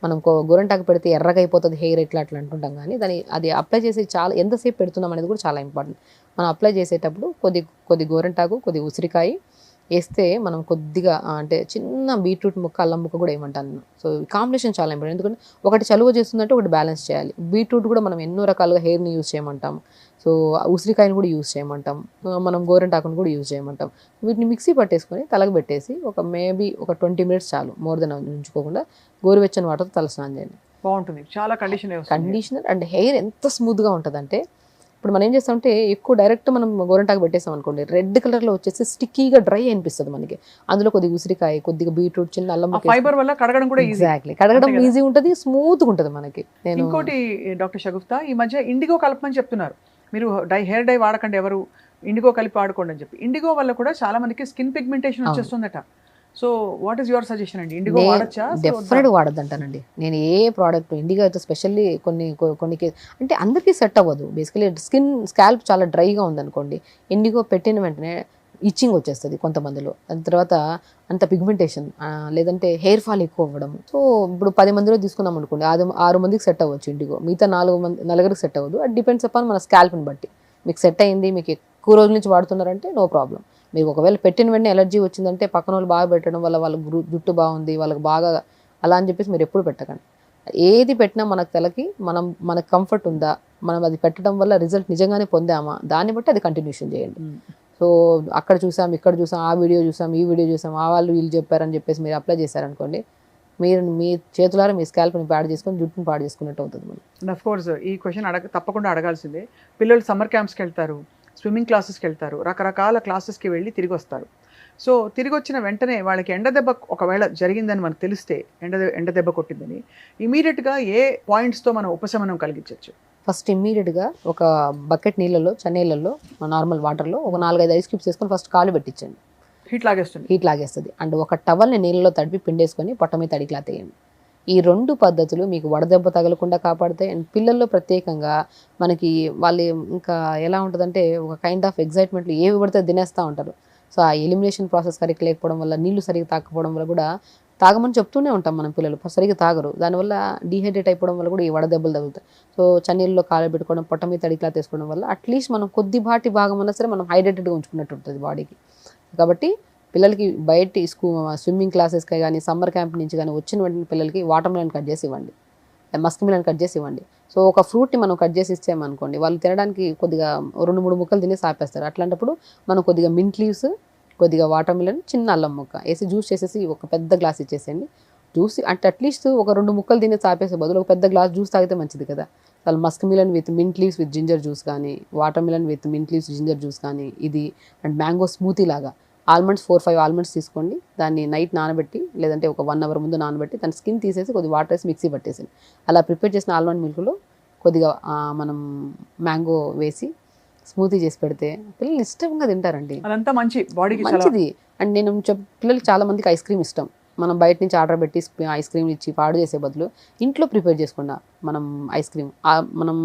మనం గోరింటాకు పెడితే ఎర్రగా అయిపోతుంది హెయిర్ ఇట్లా అట్లా అంటుంటాం, కానీ అది అప్లై చేసి చాలా ఎంతసేపు పెడుతున్నాం అనేది కూడా చాలా ఇంపార్టెంట్. మనం అప్లై చేసేటప్పుడు కొద్ది గోరింటాకు, కొద్ది ఉసిరికాయ వేస్తే మనం కొద్దిగా అంటే చిన్న బీట్రూట్ ముక్క, అల్లం ముక్క కూడా ఏమంటాను నేను. సో కాంబినేషన్ చాలా ఇంపార్టెంట్, ఎందుకంటే ఒకటి చలువ చేస్తుందంటే ఒకటి బ్యాలెన్స్ చేయాలి. బీట్రూట్ కూడా మనం ఎన్నో రకాలుగా హెయిర్ని యూజ్ చేయమంటాం, సో ఉసిరికాయని కూడా యూజ్ చేయమంటాం, మనం గోరింటాకుని కూడా యూజ్ చేయమంటాం. వీటిని మిక్సీ పట్టేసుకొని తలకు పెట్టేసి మేబీ ఒక 20 minutes చాలు, మోర్ దెన్ ఉంచుకోకుండా గోరువెచ్చని వాటర్తో తల స్నానం చేయండి. బాగుంటుంది, చాలా కండిషనర్ అండ్ హెయిర్ ఎంత స్మూత్గా ఉంటుందంటే, ఇప్పుడు మనం ఏం చేస్తామంటే ఎక్కువ డైరెక్ట్ మనం గోరింటాకు పెట్టేసాం అనుకోండి, రెడ్ కలర్లో వచ్చేసి స్టిక్కీగా డ్రై అనిపిస్తుంది మనకి. అందులో కొద్దిగా ఉసిరికాయ, కొద్దిగా బీట్రూట్, చిన్న అల్లం, ఫైబర్ వల్ల కడగడం కూడా ఎగ్జాక్ట్లీ కడగడం ఈజీ ఉంటుంది, స్మూత్గా ఉంటుంది మనకి. ఇంకోటి డాక్టర్ షగుప్తా, ఈ మధ్య ఇండిగో కలపమని చెప్తున్నారు. మీరు హెయిర్ డై వాడకండి, ఎవరు ఇండిగో కలిపి వాడుకోండి అని చెప్పి. ఇండిగో వల్ల కూడా చాలా మందికి స్కిన్ పిగ్మెంటేషన్ వచ్చేస్తుందట. So what is your suggestion అండి? ఇండిగో వాడచ్చా? డెఫినెట్గా వాడద్దు అంటానండి నేను. ఏ ప్రోడక్ట్ ఇండిగో అయితే స్పెషల్లీ కొన్ని అంటే అందరికీ సెట్ అవ్వదు. బేసికలీ స్కాల్ప్ చాలా డ్రైగా ఉందనుకోండి, ఇండిగో పెట్టిన వెంటనే ఇచ్చింగ్ వచ్చేస్తుంది కొంతమందిలో, దాని తర్వాత అంత పిగ్మెంటేషన్, లేదంటే హెయిర్ ఫాల్ ఎక్కువ అవ్వడం. సో ఇప్పుడు 10 మందిలో తీసుకున్నాం అనుకోండి, 6 మందికి సెట్ అవ్వచ్చు ఇండిగో, మిగతా 4 సెట్ అవ్వదు. అది డిపెండ్స్ అపాన్ మన స్కాల్ప్ని బట్టి. మీకు సెట్ అయింది, మీకు ఎక్కువ రోజుల నుంచి వాడుతున్నారంటే నో ప్రాబ్లం. మీకు ఒకవేళ పెట్టిన వెంటనే ఎలర్జీ వచ్చిందంటే, పక్కన వాళ్ళు బాగా పెట్టడం వల్ల వాళ్ళకి జుట్టు బాగుంది, వాళ్ళకి బాగా అలా అని చెప్పేసి మీరు ఎప్పుడు పెట్టకండి. ఏది పెట్టినా మనకు తలకి మనకు కంఫర్ట్ ఉందా, మనం అది పెట్టడం వల్ల రిజల్ట్ నిజంగానే పొందామా, దాన్ని బట్టి అది కంటిన్యూషన్ చేయండి. సో అక్కడ చూసాం, ఇక్కడ చూసాం, ఆ వీడియో చూసాం, ఈ వీడియో చూసాం, ఆ వాళ్ళు వీళ్ళు చెప్పారని చెప్పేసి మీరు అప్లై చేశారనుకోండి, మీరు మీ చేతులారా మీ స్కాల్ప్ని పాడు చేసుకొని జుట్టుని పాడు చేసుకున్నట్టు అవుతుంది మనం. అండ్ ఆఫ్ కోర్స్ ఈ క్వశ్చన్ తప్పకుండా అడగాల్సిందే. పిల్లలు సమ్మర్ క్యాంప్స్కి వెళ్తారు, స్విమ్మింగ్ క్లాసెస్కి వెళ్తారు, రకరకాల క్లాసెస్కి వెళ్ళి తిరిగి వస్తారు. సో తిరిగి వచ్చిన వెంటనే వాళ్ళకి ఎండ దెబ్బ ఒకవేళ జరిగిందని మనకు తెలిస్తే, ఎండ దెబ్బ కొట్టిందని, ఇమీడియట్గా ఏ పాయింట్స్తో మనం ఉపశమనం కలిగించవచ్చు? ఫస్ట్ ఇమ్మీడియట్గా ఒక బకెట్ నీళ్ళలో, చన్నీళ్ళలో, నార్మల్ వాటర్లో ఒక 4-5 ఐస్ క్యూబ్స్ వేసుకొని ఫస్ట్ కాలు పెట్టించండి. హీట్ లాగేస్తుంది. అండ్ ఒక టవల్ని నీళ్ళలో తడిపి పిండేసుకొని పొట్ట మీద తడి క్లాత్ వేయండి. ఈ 2 పద్ధతులు మీకు వడదెబ్బ తగలకుండా కాపాడుతాయి. అండ్ పిల్లల్లో ప్రత్యేకంగా మనకి వాళ్ళు ఇంకా ఎలా ఉంటుందంటే ఒక కైండ్ ఆఫ్ ఎగ్జైట్మెంట్లు ఏవి పడితే తినేస్తూ ఉంటారు. సో ఆ ఎలిమినేషన్ ప్రాసెస్ సరిగ్గా లేకపోవడం వల్ల, నీళ్లు సరిగ్గా తాకపోవడం వల్ల కూడా, తాగమని చెప్తూనే ఉంటాం మనం, పిల్లలు సరిగ్గా తాగరు, దానివల్ల డీహైడ్రేట్ అయిపోవడం వల్ల కూడా ఈ వడదెబ్బలు తగులుతాయి. సో చన్నీళ్ళలో కాలు పెట్టుకోవడం, పొట్ట మీద తడి క్లాత్ వేసుకోవడం వల్ల అట్లీస్ట్ మనం కొద్దిపాటి భాగం అన్నా సరే మనం హైడ్రేటెడ్గా ఉంచుకున్నట్టు ఉంటుంది బాడీకి. కాబట్టి పిల్లలకి బయట స్విమ్మింగ్ క్లాసెస్కి కానీ సమ్మర్ క్యాంప్ నుంచి కానీ వచ్చిన వెంటనే పిల్లలకి వాటర్ మిలన్ కట్ చేసి ఇవ్వండి, మస్క్ మిలన్ కట్ చేసి ఇవ్వండి. సో ఒక ఫ్రూట్ని మనం కట్ చేసి ఇచ్చామనుకోండి, వాళ్ళు తినడానికి కొద్దిగా 2-3 ముక్కలు తినేసి ఆపేస్తారు. అట్లాంటప్పుడు మనం కొద్దిగా మింట్ లీవ్స్, కొద్దిగా వాటర్ మిలన్, చిన్న అల్లం ముక్క వేసి జ్యూస్ చేసేసి ఒక పెద్ద గ్లాస్ ఇచ్చేసేయండి. జ్యూస్ అంటే అట్లీస్ట్ ఒక 2 ముక్కలు తినేసి ఆపేసే బదులు ఒక పెద్ద గ్లాస్ జ్యూస్ తాగితే మంచిది కదా. వాళ్ళు muskmelon with mint leaves with ginger juice కానీ, watermelon with mint leaves ginger juice కానీ, ఇది అండ్ మ్యాంగో స్మూతీ లాగా. ఆల్మండ్స్ 4-5 ఆల్మండ్స్ తీసుకోండి, దాన్ని నైట్ నానబెట్టి లేదంటే ఒక 1 అవర్ ముందు నానబెట్టి దాని స్కిన్ తీసేసి కొద్దిగా వాటర్ వేసి మిక్సీ పట్టేసింది. అలా ప్రిపేర్ చేసిన ఆల్మండ్ మిల్క్లో కొద్దిగా మనం మ్యాంగో వేసి స్మూతీ చేసి పెడితే పిల్లలు ఇష్టంగా తింటారండి. అదంతా బాడీకి మంచిది. అండ్ నేను పిల్లలకి చాలా మందికి ఐస్ క్రీమ్ ఇష్టం. మనం బయట నుంచి ఆర్డర్ పెట్టి ఐస్ క్రీమ్ ఇచ్చి పాడు చేసే బదులు ఇంట్లో ప్రిపేర్ చేసుకుండా మనం ఐస్ క్రీమ్, మనం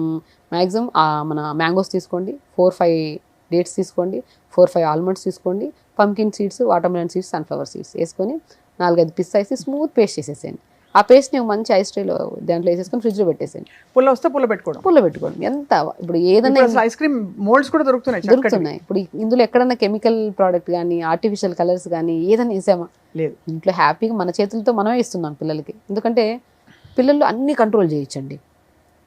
మ్యాక్సిమం మన మ్యాంగోస్ తీసుకోండి, 4-5 డేట్స్ తీసుకోండి, 4-5 ఆల్మండ్స్ తీసుకోండి, pumpkin seeds, water melon seeds, sunflower seeds వేసుకొని 4-5 పిస్తా వేసి స్మూత్ పేస్ట్ చేసేసేయండి. ఆ పేస్ట్ని మంచి ఐస్ ట్రేలో దాంట్లో వేసేసుకొని ఫ్రిడ్జ్లో పెట్టేసేయండి. పుల్ల పెట్టుకోవడం ఎంత ఇప్పుడు ఏదైనా ఐస్ క్రీమ్ మోల్డ్స్ కూడా దొరుకుతున్నాయి. ఇప్పుడు ఇందులో ఎక్కడన్నా కెమికల్ ప్రోడక్ట్ కానీ ఆర్టిఫిషియల్ కలర్స్ కానీ ఏదైనా వేసామా? లేదు. ఇంట్లో హ్యాపీగా మన చేతులతో మనమే ఇస్తున్నాం పిల్లలకి. ఎందుకంటే పిల్లలు అన్నీ కంట్రోల్ చేయొచ్చండి,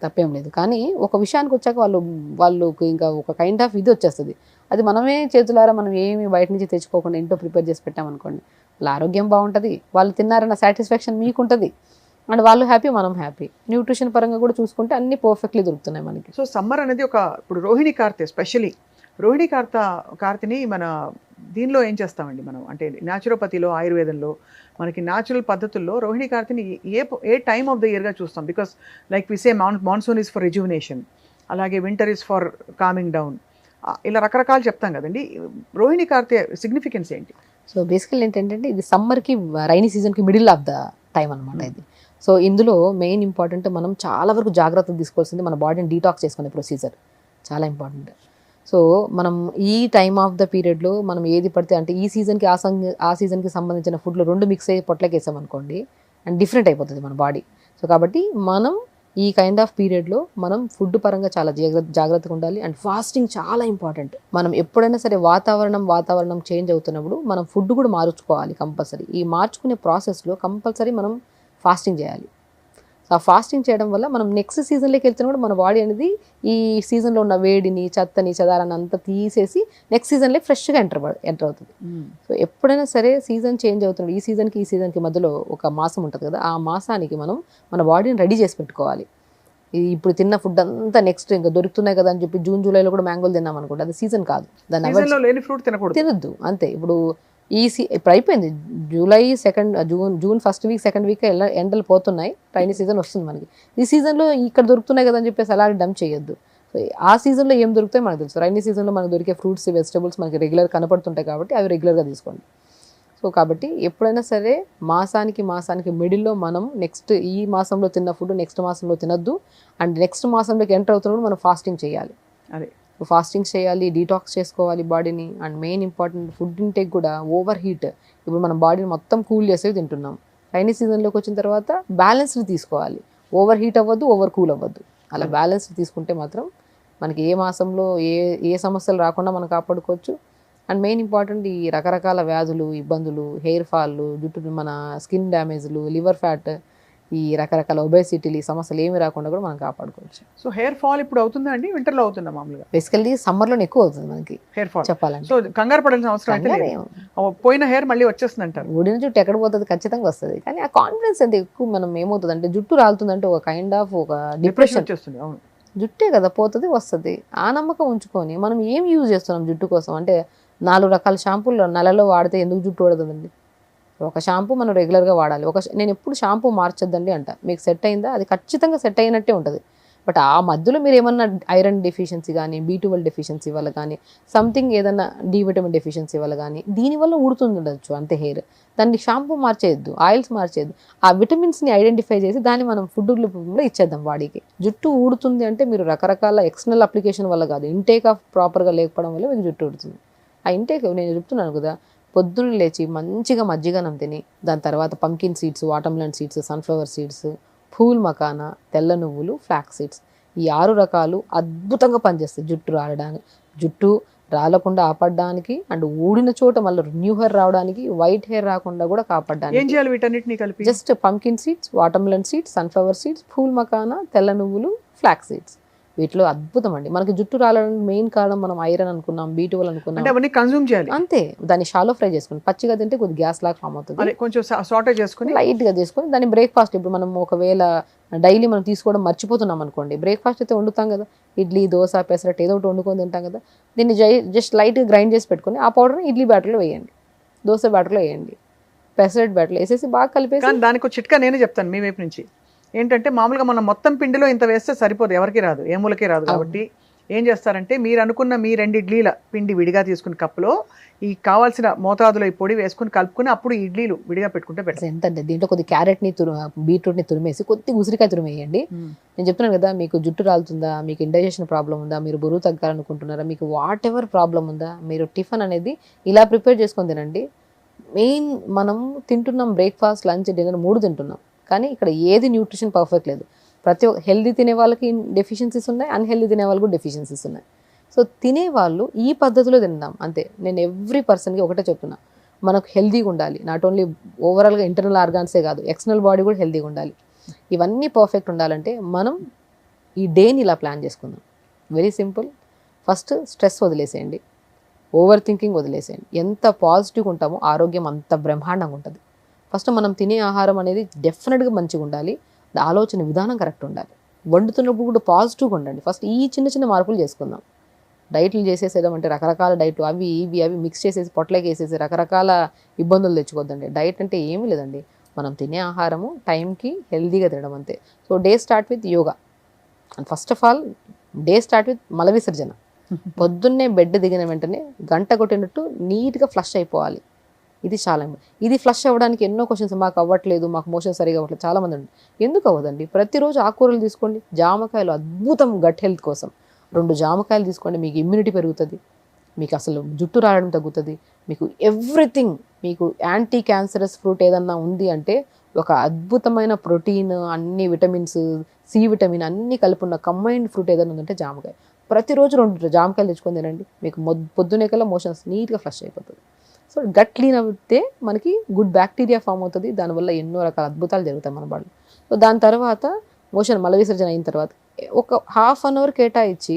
తప్పేం లేదు. కానీ ఒక విషయానికి వచ్చాక వాళ్ళకి ఇంకా ఒక కైండ్ ఆఫ్ ఇది వచ్చేస్తుంది. అది మనమే చేతులారా మనం ఏమి బయట నుంచి తెచ్చుకోకుండా ఇంట్లో ప్రిపేర్ చేసి పెట్టామనుకోండి, వాళ్ళ ఆరోగ్యం బాగుంటుంది, వాళ్ళు తిన్నారన్న సాటిస్ఫాక్షన్ మీకుంటుంది, అండ్ వాళ్ళు హ్యాపీ, మనం హ్యాపీ. న్యూట్రిషన్ పరంగా కూడా చూసుకుంటే అన్ని పర్ఫెక్ట్లీ దొరుకుతున్నాయి మనకి. సో సమ్మర్ అనేది ఇప్పుడు రోహిణి కార్తె, స్పెషలీ రోహిణి కార్తెని మన దీనిలో ఏం చేస్తామండి మనం, అంటే న్యాచురోపతిలో, ఆయుర్వేదంలో మనకి న్యాచురల్ పద్ధతుల్లో రోహిణి కార్తెని ఏ టైమ్ ఆఫ్ ద ఇయర్గా చూస్తాం? Because like we say monsoon is for rejuvenation, అలాగే winter is for coming down, ఇలా రకరకాలు చెప్తాం కదండి. రోహిణి కార్తె సిగ్నిఫికెన్స్ ఏంటి? సో బేసికల్ ఏంటంటే ఇది సమ్మర్కి, రైనీ సీజన్కి మిడిల్ ఆఫ్ ద టైం అనమాట ఇది. సో ఇందులో మెయిన్ ఇంపార్టెంట్ మనం చాలా వరకు జాగ్రత్తలు తీసుకోవాల్సింది మన బాడీని డీటాక్స్ చేసుకునే ప్రొసీజర్ చాలా ఇంపార్టెంట్. సో మనం ఈ టైమ్ ఆఫ్ ద పీరియడ్లో మనం ఏది పడితే అంటే ఈ సీజన్కి ఆ సీజన్కి సంబంధించిన ఫుడ్లో 2 మిక్స్ అయ్యి పొట్లకి వేసామనుకోండి అండ్ డిఫరెంట్ అయిపోతుంది మన బాడీ. సో కాబట్టి మనం ఈ కైండ్ ఆఫ్ పీరియడ్లో మనం ఫుడ్ పరంగా చాలా జాగ్రత్తగా ఉండాలి. అండ్ ఫాస్టింగ్ చాలా ఇంపార్టెంట్. మనం ఎప్పుడైనా సరే వాతావరణం చేంజ్ అవుతున్నప్పుడు మనం ఫుడ్ కూడా మార్చుకోవాలి కంపల్సరీ. ఈ మార్చుకునే ప్రాసెస్లో కంపల్సరీ మనం ఫాస్టింగ్ చేయాలి. సో ఆ ఫాస్టింగ్ చేయడం వల్ల మనం నెక్స్ట్ సీజన్లోకి వెళ్తున్నా కూడా మన బాడీ అనేది ఈ సీజన్లో ఉన్న వేడిని, చెత్తని, చెదారాన్ని అంతా తీసేసి నెక్స్ట్ సీజన్లో ఫ్రెష్గా ఎంటర్ అవుతుంది. సో ఎప్పుడైనా సరే సీజన్ చేంజ్ అవుతుంది, ఈ సీజన్కి మధ్యలో ఒక మాసం ఉంటుంది కదా, ఆ మాసానికి మనం మన బాడీని రెడీ చేసి పెట్టుకోవాలి. ఇప్పుడు తిన్న ఫుడ్ అంతా నెక్స్ట్ ఇంకా దొరుకుతున్నాయి కదా అని చెప్పి జూన్ జూలైలో కూడా మ్యాంగోలు తిన్నాం అనుకోండి, అది సీజన్ కాదు, దాన్ని ఫ్రూట్ తినొద్దు అంతే. ఇప్పుడు ఇప్పుడు అయిపోయింది July June first week second week ఎండలు పోతున్నాయి, రైనీ సీజన్ వస్తుంది మనకి. ఈ సీజన్లో ఇక్కడ దొరుకుతున్నాయి కదా అని చెప్పేసి అలా డంప్ చేయొద్దు. సో ఆ సీజన్లో ఏం దొరుకుతాయి మనకు తెలుసు. రైనీ సీజన్లో మనకు దొరికే ఫ్రూట్స్, వెజిటబుల్స్ మనకి రెగ్యులర్ కనపడుతుంటాయి కాబట్టి అవి రెగ్యులర్గా తీసుకోండి. సో కాబట్టి ఎప్పుడైనా సరే మాసానికి మిడిల్లో మనం నెక్స్ట్ ఈ మాసంలో తిన్న ఫుడ్ నెక్స్ట్ మాసంలో తినొద్దు. అండ్ నెక్స్ట్ మాసంలోకి ఎంటర్ అవుతున్నప్పుడు మనం ఫాస్టింగ్ చేయాలి. అదే ఫాస్టింగ్ చేయాలి, డీటాక్స్ చేసుకోవాలి బాడీని. And main important food intake కూడా ఓవర్ హీట్. ఇప్పుడు మనం బాడీని మొత్తం కూల్ చేసేవి తింటున్నాం. రైనీ సీజన్లోకి వచ్చిన తర్వాత బ్యాలెన్స్డ్ తీసుకోవాలి. ఓవర్ హీట్ అవ్వద్దు, ఓవర్ కూల్ అవ్వద్దు. అలా బ్యాలెన్స్డ్ తీసుకుంటే మాత్రం మనకి ఏ మాసంలో ఏ సమస్యలు రాకుండా మనం కాపాడుకోవచ్చు. అండ్ మెయిన్ ఇంపార్టెంట్ ఈ రకరకాల వ్యాధులు, ఇబ్బందులు, హెయిర్ ఫాల్, జుట్టు మన స్కిన్ డ్యామేజ్లు, లివర్ ఫ్యాట్, ఈ రకరకాల ఒబేసిటీలు ఈ సమస్యలు ఏమి రాకుండా కూడా మనం కాపాడుకోవచ్చు. సో హెయిర్ ఫాల్ ఇప్పుడు అవుతుందా అండి, వింటర్లో అవుతుందా మామూలుగా? బేసికల్లీ సమ్మర్లోనే ఎక్కువ అవుతుంది మనకి హెయిర్ ఫాల్ చెప్పాలంటే. సో కంగారు పడాల్సిన అవసరం అయితే లేదు. పోయిన హెయిర్ మళ్ళీ వచ్చేస్తుంది అంటారు. ఊడిన జుట్టు ఎక్కడ పోతుంది, ఖచ్చితంగా వస్తుంది. కానీ ఆ కాన్ఫిడెన్స్ ఎంత ఎక్కువ మనం ఏమవుతుంది అంటే జుట్టు రాలుతుందంటే ఒక కైండ్ ఆఫ్ ఒక డిప్రెషన్ వచ్చేస్తుంది. అవును, జుట్టే కదా పోతుంది వస్తుంది. ఆ నమ్మకం ఉంచుకొని మనం ఏం యూజ్ చేస్తున్నాం జుట్టు కోసం అంటే 4 రకాల షాంపూలు నెలలో వాడితే ఎందుకు జుట్టు ఊడదండి? ఒక షాంపూ మనం రెగ్యులర్గా వాడాలి. నేను ఎప్పుడు షాంపూ మార్చొద్దండి అంట. మీకు సెట్ అయిందా, అది ఖచ్చితంగా సెట్ అయినట్టే ఉంటుంది. బట్ ఆ మధ్యలో మీరు ఏమన్నా ఐరన్ డెఫిషియన్సీ కానీ, B12 డెఫిషియన్సీ వల్ల కానీ, సంథింగ్ ఏదన్నా D విటమిన్ డెఫిషియన్సీ వల్ల కానీ దీనివల్ల ఊడుతుండొచ్చు అంతే హెయిర్. దాన్ని షాంపూ మార్చేయద్దు, ఆయిల్స్ మార్చేయద్దు. ఆ విటమిన్స్ని ఐడెంటిఫై చేసి దాన్ని మనం ఫుడ్ రూపంలో ఇచ్చేద్దాం బాడీకి. జుట్టు ఊడుతుంది అంటే మీరు రకరకాల ఎక్స్టర్నల్ అప్లికేషన్ వల్ల కాదు, ఇంటేక్ ఆఫ్ ప్రాపర్గా లేకపోవడం వల్ల మీకు జుట్టు ఊడుతుంది. ఆ ఇంటేక్ నేను చెప్తున్నాను కదా, పొద్దున్న లేచి మంచిగా మజ్జిగనం తిని దాని తర్వాత pumpkin seeds, watermelon seeds, sunflower seeds, phool makhana, తెల్ల నువ్వులు, ఫ్లాక్స్ సీడ్స్, ఈ 6 రకాలు అద్భుతంగా పనిచేస్తాయి జుట్టు రాలడానికి, జుట్టు రాలకుండా ఆపడడానికి, అండ్ ఊడిన చోట మళ్ళీ న్యూ హెయిర్ రావడానికి, వైట్ హెయిర్ రాకుండా కూడా కాపాడడానికి. ఏం చేయాలి వీటన్నిటిని కలిపి? Just pumpkin seeds, watermelon seeds, sunflower seeds, phool makhana, తెల్ల నువ్వులు, ఫ్లాక్స్ సీడ్స్, వీటిలో అద్భుతం అండి. మనకి జుట్టు రావడానికి మెయిన్ కారణం మనం ఐరన్ అనుకున్నాం, B12 అనుకున్నాం, అవన్నీ కన్జ్యూమ్ చేయాలి అంతే. దాన్ని షాలో ఫ్రై చేసుకుని పచ్చిగా తింటే కొద్ది గ్యాస్ లాగా ఫామ్ అవుతుంది. కొంచెం సాటే చేసుకుని లైట్గా చేసుకుని దాన్ని బ్రేక్ఫాస్ట్, ఇప్పుడు మనం ఒకవేళ డైలీ మనం తీసుకోవడం మర్చిపోతున్నాం అనుకోండి, బ్రేక్ఫాస్ట్ అయితే వండుతాం కదా, ఇడ్లీ, దోశ, పెసరట్టు ఏదో ఒకటి వండుకొని తింటాం కదా, దీన్ని జస్ట్ లైట్గా గ్రైండ్ చేసి పెట్టుకుని ఆ పౌడర్ని ఇడ్లీ బ్యాటర్లో వేయండి, దోశ బ్యాటర్లో వేయండి, పెసరట్ బ్యాటర్లో వేసేసి బాగా కలిపేసి. కానీ దానికి ఒక చిట్కా నేనే చెప్తాను మీ వైపు నుంచి. ఏంటంటే మామూలుగా మనం మొత్తం పిండిలో ఇంత వేస్తే సరిపోదు, ఎవరికి రాదు, ఏ మూలకే రాదు. కాబట్టి ఏం చేస్తారంటే మీరు అనుకున్న మీ 2 ఇడ్లీల పిండి విడిగా తీసుకుని కప్పులో ఈ కావాల్సిన మోతాదులో ఈ పొడి వేసుకుని కలుపుకుని అప్పుడు ఇడ్లీలు విడిగా పెట్టుకుంటే బెటర్. ఎంత అంటే దీంట్లో కొద్ది క్యారెట్ని బీట్రూట్ని తురిమేసి కొద్ది ఉసిరికాయ తురిమేయండి. నేను చెప్తున్నాను కదా, మీకు జుట్టు రాలుతుందా, మీకు ఇండైజెషన్ ప్రాబ్లం ఉందా, మీరు బరువు తగ్గాలనుకుంటున్నారా, మీకు వాట్ ఎవర్ ప్రాబ్లం ఉందా, మీరు టిఫిన్ అనేది ఇలా ప్రిపేర్ చేసుకొని తినండి. మెయిన్ మనం తింటున్నాం బ్రేక్ఫాస్ట్, లంచ్, డిన్నర్ 3 తింటున్నాం, కానీ ఇక్కడ ఏది న్యూట్రిషన్ పర్ఫెక్ట్ లేదు. ప్రతి ఒక్క హెల్దీ తినే వాళ్ళకి డెఫిషియన్సీస్ ఉన్నాయి, అన్హెల్దీ తినే వాళ్ళకు డెఫిషియన్సీస్ ఉన్నాయి. సో తినేవాళ్ళు ఈ పద్ధతిలో తిందాం అంతే. నేను ఎవ్రీ పర్సన్కి ఒకటే చెప్తున్నా, మనకు హెల్దీగా ఉండాలి. నాట్ ఓన్లీ ఓవరాల్గా ఇంటర్నల్ ఆర్గాన్సే కాదు, ఎక్స్టర్నల్ బాడీ కూడా హెల్దీగా ఉండాలి. ఇవన్నీ పర్ఫెక్ట్ ఉండాలంటే మనం ఈ డేని ఇలా ప్లాన్ చేసుకుందాం. Very simple. ఫస్ట్ స్ట్రెస్ వదిలేసేయండి, ఓవర్ థింకింగ్ వదిలేసేయండి. ఎంత పాజిటివ్గా ఉంటామో ఆరోగ్యం అంత బ్రహ్మాండంగా ఉంటుంది. ఫస్ట్ మనం తినే ఆహారం అనేది డెఫినెట్గా మంచిగా ఉండాలి, ఆలోచన విధానం కరెక్ట్ ఉండాలి. వండుతున్నప్పుడు కూడా పాజిటివ్గా ఉండండి. ఫస్ట్ ఈ చిన్న చిన్న మార్పులు చేసుకుందాం. డైట్లు చేసేసేదామంటే రకరకాల డైట్లు అవి మిక్స్ చేసేసి పొట్లకి వేసేసి రకరకాల ఇబ్బందులు తెచ్చుకోవద్దండి. డైట్ అంటే ఏమీ లేదండి, మనం తినే ఆహారము టైంకి హెల్దీగా తినడం అంతే. So day start with yoga. And first of all day start with మల విసర్జన. పొద్దున్నే బెడ్ దిగిన వెంటనే గంట కొట్టినట్టు నీట్గా ఫ్లష్ అయిపోవాలి. ఇది చాలా ఇది ఫ్లష్ అవ్వడానికి ఎన్నో క్వశ్చన్స్, మాకు అవ్వట్లేదు, మాకు మోషన్ సరిగా అవ్వట్లేదు, చాలామంది ఉంది. ఎందుకు అవ్వదండి? ప్రతిరోజు ఆకుకూరలు తీసుకోండి, జామకాయలు అద్భుతం గట్ హెల్త్ కోసం. 2 జామకాయలు తీసుకోండి, మీకు ఇమ్యూనిటీ పెరుగుతుంది, మీకు అసలు జుట్టు రావడం తగ్గుతుంది, మీకు ఎవ్రీథింగ్, మీకు యాంటీ క్యాన్సరస్ ఫ్రూట్ ఏదన్నా ఉంది అంటే ఒక అద్భుతమైన ప్రోటీన్, అన్ని విటమిన్స్, సి విటమిన్ అన్నీ కలుపున్న కంబైన్డ్ ఫ్రూట్ ఏదైనా ఉందంటే జామకాయ. ప్రతిరోజు 2 జామకాయలు తెచ్చుకొని తినండి, మీకు పొద్దునే కల్లా మోషన్స్ నీట్గా ఫ్లష్ అయిపోతుంది. సో గట్ క్లీన్ అవుతే మనకి గుడ్ బ్యాక్టీరియా ఫామ్ అవుతుంది, దానివల్ల ఎన్నో రకాల అద్భుతాలు జరుగుతాయి మన బాడీ. సో దాని తర్వాత మోషన్ మల విసర్జన అయిన తర్వాత ఒక ½ అన్ అవర్ కేటాయించి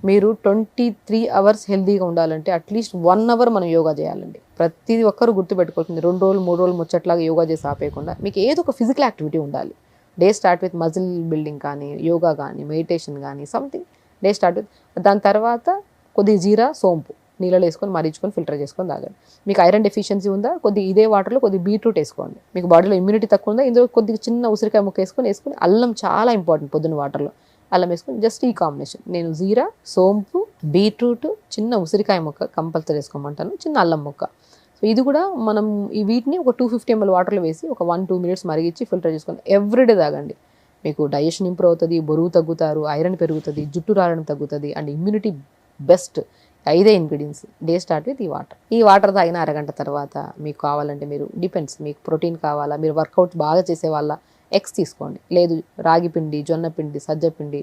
మీరు 23 అవర్స్ హెల్తీగా ఉండాలంటే అట్లీస్ట్ 1 అవర్ మనం యోగా చేయాలండి. ప్రతి ఒక్కరు గుర్తుపెట్టుకోవాల్సింది 2 రోజులు 3 రోజులు ముచ్చట్లాగా యోగా చేసి ఆపేయకుండా మీకు ఏదో ఒక ఫిజికల్ యాక్టివిటీ ఉండాలి. Day start with muscle building కానీ, యోగా కానీ, మెడిటేషన్ కానీ, సంథింగ్ డే స్టార్ట్ విత్. దాని తర్వాత కొద్దిగా జీరా, సోంపు నీళ్ళలో వేసుకొని మరిగించుకొని ఫిల్టర్ చేసుకొని తాగండి. మీకు ఐరన్ డెఫిషియన్సీ ఉందా, కొద్దిగా ఇదే వాటర్లో కొద్దిగా బీట్రూట్ వేసుకోండి. మీకు బాడీలో ఇమ్యూనిటీ తక్కువ ఉందా, ఇందులో కొద్దిగా చిన్న ఉసిరికాయ ముక్క వేసుకొని అల్లం చాలా ఇంపార్టెంట్, పొద్దున్న వాటర్లో అల్లం వేసుకొని జస్ట్ ఈ కాంబినేషన్. నేను జీరా, సోంపు, బీట్రూట్, చిన్న ఉసిరికాయ ముక్క కంపల్సరీ వేసుకోమంటాను, చిన్న అల్లం ముక్క. సో ఇది కూడా మనం ఈ వీటిని ఒక 250 ml వాటర్లో వేసి ఒక 1-2 minutes మరిగించి ఫిల్టర్ చేసుకొని ఎవ్రీడే తాగండి. మీకు డైజెషన్ ఇంప్రూవ్ అవుతుంది, బరువు తగ్గుతారు, ఐరన్ పెరుగుతుంది, జుట్టు రావడం తగ్గుతుంది, and immunity best. 5 ingredients. Day start with ఈ వాటర్ తాగిన అరగంట తర్వాత మీకు కావాలంటే మీరు డిపెండ్స్, మీకు ప్రోటీన్ కావాలా, మీరు వర్కౌట్ బాగా చేసే వాళ్ళ ఎగ్స్ తీసుకోండి, లేదు రాగి పిండి, జొన్న పిండి, సజ్జ పిండి,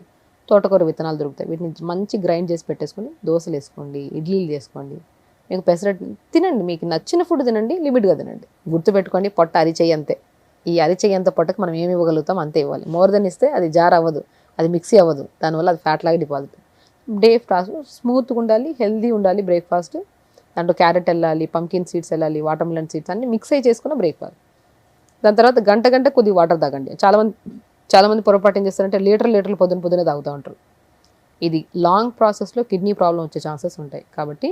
తోటకూర విత్తనాలు దొరుకుతాయి, వీటిని మంచి గ్రైండ్ చేసి పెట్టేసుకొని దోశలు వేసుకోండి, ఇడ్లీలు చేసుకోండి, మీకు పెసరట్టు తినండి, మీకు నచ్చిన ఫుడ్ తినండి, లిమిట్గా తినండి. గుర్తుపెట్టుకోండి, పొట్ట అరిచేయి అంతే. ఈ అరిచేయంత పొట్టకి మనం ఏమి ఇవ్వగలుగుతాం అంతే ఇవ్వాలి. మోర్ దెన్ ఇస్తే అది జార్ అవ్వదు, అది మిక్సీ అవ్వదు, దానివల్ల అది ఫ్యాట్ లాగా డిపాజిట్. బ్రేక్ఫాస్ట్ స్మూత్గా ఉండాలి, హెల్దీ ఉండాలి. బ్రేక్ఫాస్ట్ దాంట్లో క్యారెట్ వెళ్ళాలి, పంకిన్ సీడ్స్ వెళ్ళాలి, వాటర్ మిలన్ సీడ్స్ అన్ని మిక్స్ అయ్యి చేసుకున్న బ్రేక్ఫాస్ట్. దాని తర్వాత గంట కొద్దిగా వాటర్ తాగండి. చాలామంది పొరపాటు ఏం చేస్తారంటే లీటర్లు పొద్దునే తాగుతూ ఉంటారు. ఇది లాంగ్ ప్రాసెస్లో కిడ్నీ ప్రాబ్లం వచ్చే ఛాన్సెస్ ఉంటాయి. కాబట్టి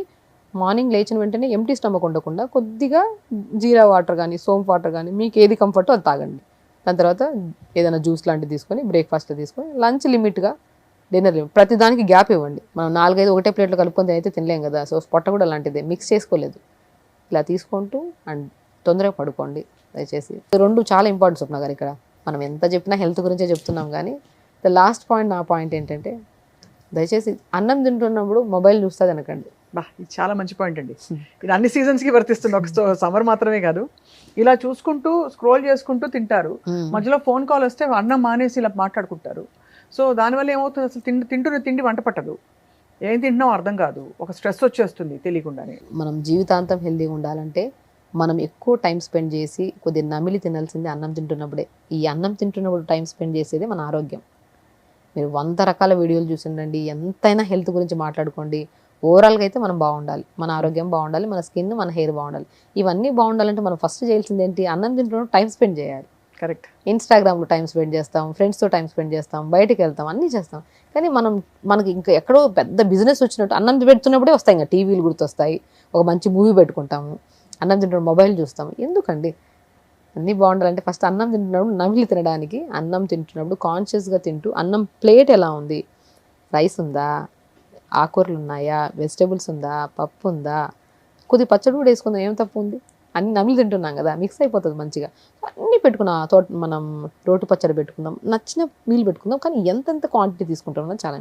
మార్నింగ్ లేచిన వెంటనే ఎంటీ స్టమక్ ఉండకుండా కొద్దిగా జీరా వాటర్ కానీ సోంప్ వాటర్ కానీ మీకు ఏది కంఫర్టో అది తాగండి. దాని తర్వాత ఏదైనా జ్యూస్ లాంటివి తీసుకొని బ్రేక్ఫాస్ట్ తీసుకొని లంచ్ లిమిట్గా, డిన్నర్ లిమిట్, ప్రతి దానికి గ్యాప్ ఇవ్వండి. మనం 4-5 ఒకటే ప్లేట్లో కలుపుకొని అయితే తినలేం కదా. సో పొట్ట కూడా అలాంటిదే, మిక్స్ చేసుకోలేదు. ఇలా తీసుకుంటూ అండ్ తొందరగా పడుకోండి దయచేసి. 2 చాలా ఇంపార్టెంట్ స్వప్న గారు. ఇక్కడ మనం ఎంత చెప్పినా హెల్త్ గురించే చెప్తున్నాం, కానీ ద లాస్ట్ పాయింట్, నా పాయింట్ ఏంటంటే దయచేసి అన్నం తింటున్నప్పుడు మొబైల్ చూస్తుంది అనకండి. బా, ఇది చాలా మంచి పాయింట్ అండి. ఇది అన్ని సీజన్స్కి వర్తిస్తుంది, ఒక సమ్మర్ మాత్రమే కాదు. ఇలా చూసుకుంటూ స్క్రోల్ చేసుకుంటూ తింటారు, మధ్యలో ఫోన్ కాల్ వస్తే అన్నం మానేసి ఇలా మాట్లాడుకుంటారు. సో దానివల్ల ఏమవుతుంది, అసలు తింటున్న తిండి వంట పట్టదు, ఏం తింటున్నాం అర్థం కాదు, ఒక స్ట్రెస్ వచ్చేస్తుంది తెలియకుండానే. మనం జీవితాంతం హెల్తీగా ఉండాలంటే మనం ఎక్కువ టైం స్పెండ్ చేసి కొద్దిగా నమిలి తినాల్సింది అన్నం తింటున్నప్పుడే. ఈ అన్నం తింటున్నప్పుడు టైం స్పెండ్ చేసేది మన ఆరోగ్యం. మీరు 100 రకాల వీడియోలు చూసిండండి, ఎంతైనా హెల్త్ గురించి మాట్లాడుకోండి. ఓవరాల్గా అయితే మనం బాగుండాలి, మన ఆరోగ్యం బాగుండాలి, మన స్కిన్, మన హెయిర్ బాగుండాలి. ఇవన్నీ బాగుండాలంటే మనం ఫస్ట్ చేయాల్సింది ఏంటి, అన్నం తింటున్నప్పుడు టైం స్పెండ్ చేయాలి. కరెక్ట్. ఇన్స్టాగ్రామ్లో టైం స్పెండ్ చేస్తాం, ఫ్రెండ్స్తో టైం స్పెండ్ చేస్తాం, బయటికి వెళ్తాం, అన్నీ చేస్తాం. కానీ మనకి ఇంకా ఎక్కడో పెద్ద బిజినెస్ వచ్చినట్టు అన్నం పెడుతున్నప్పుడే వస్తాయి, ఇంకా టీవీలు గుర్తొస్తాయి, ఒక మంచి మూవీ పెట్టుకుంటాము, అన్నం తింటున్నప్పుడు మొబైల్ చూస్తాము. ఎందుకండి? అన్నీ బాగుండాలంటే ఫస్ట్ అన్నం తింటున్నప్పుడు నమిలి తినడానికి, అన్నం తింటున్నప్పుడు కాన్షియస్గా తింటూ, అన్నం ప్లేట్ ఎలా ఉంది, రైస్ ఉందా, ఆకుకూరలు ఉన్నాయా, వెజిటేబుల్స్ ఉందా, పప్పు ఉందా, కొద్ది పచ్చడి కూడా వేసుకుందాం, ఏం తప్పు ఉంది? అన్ని నమిలి తింటున్నాం కదా, మిక్స్ అయిపోతుంది మంచిగా. అన్నీ పెట్టుకున్నాం, మనం రోటి పచ్చడి పెట్టుకుందాం, నచ్చిన మీల్ పెట్టుకుందాం, కానీ ఎంతెంత క్వాంటిటీ తీసుకుంటామో చాలా.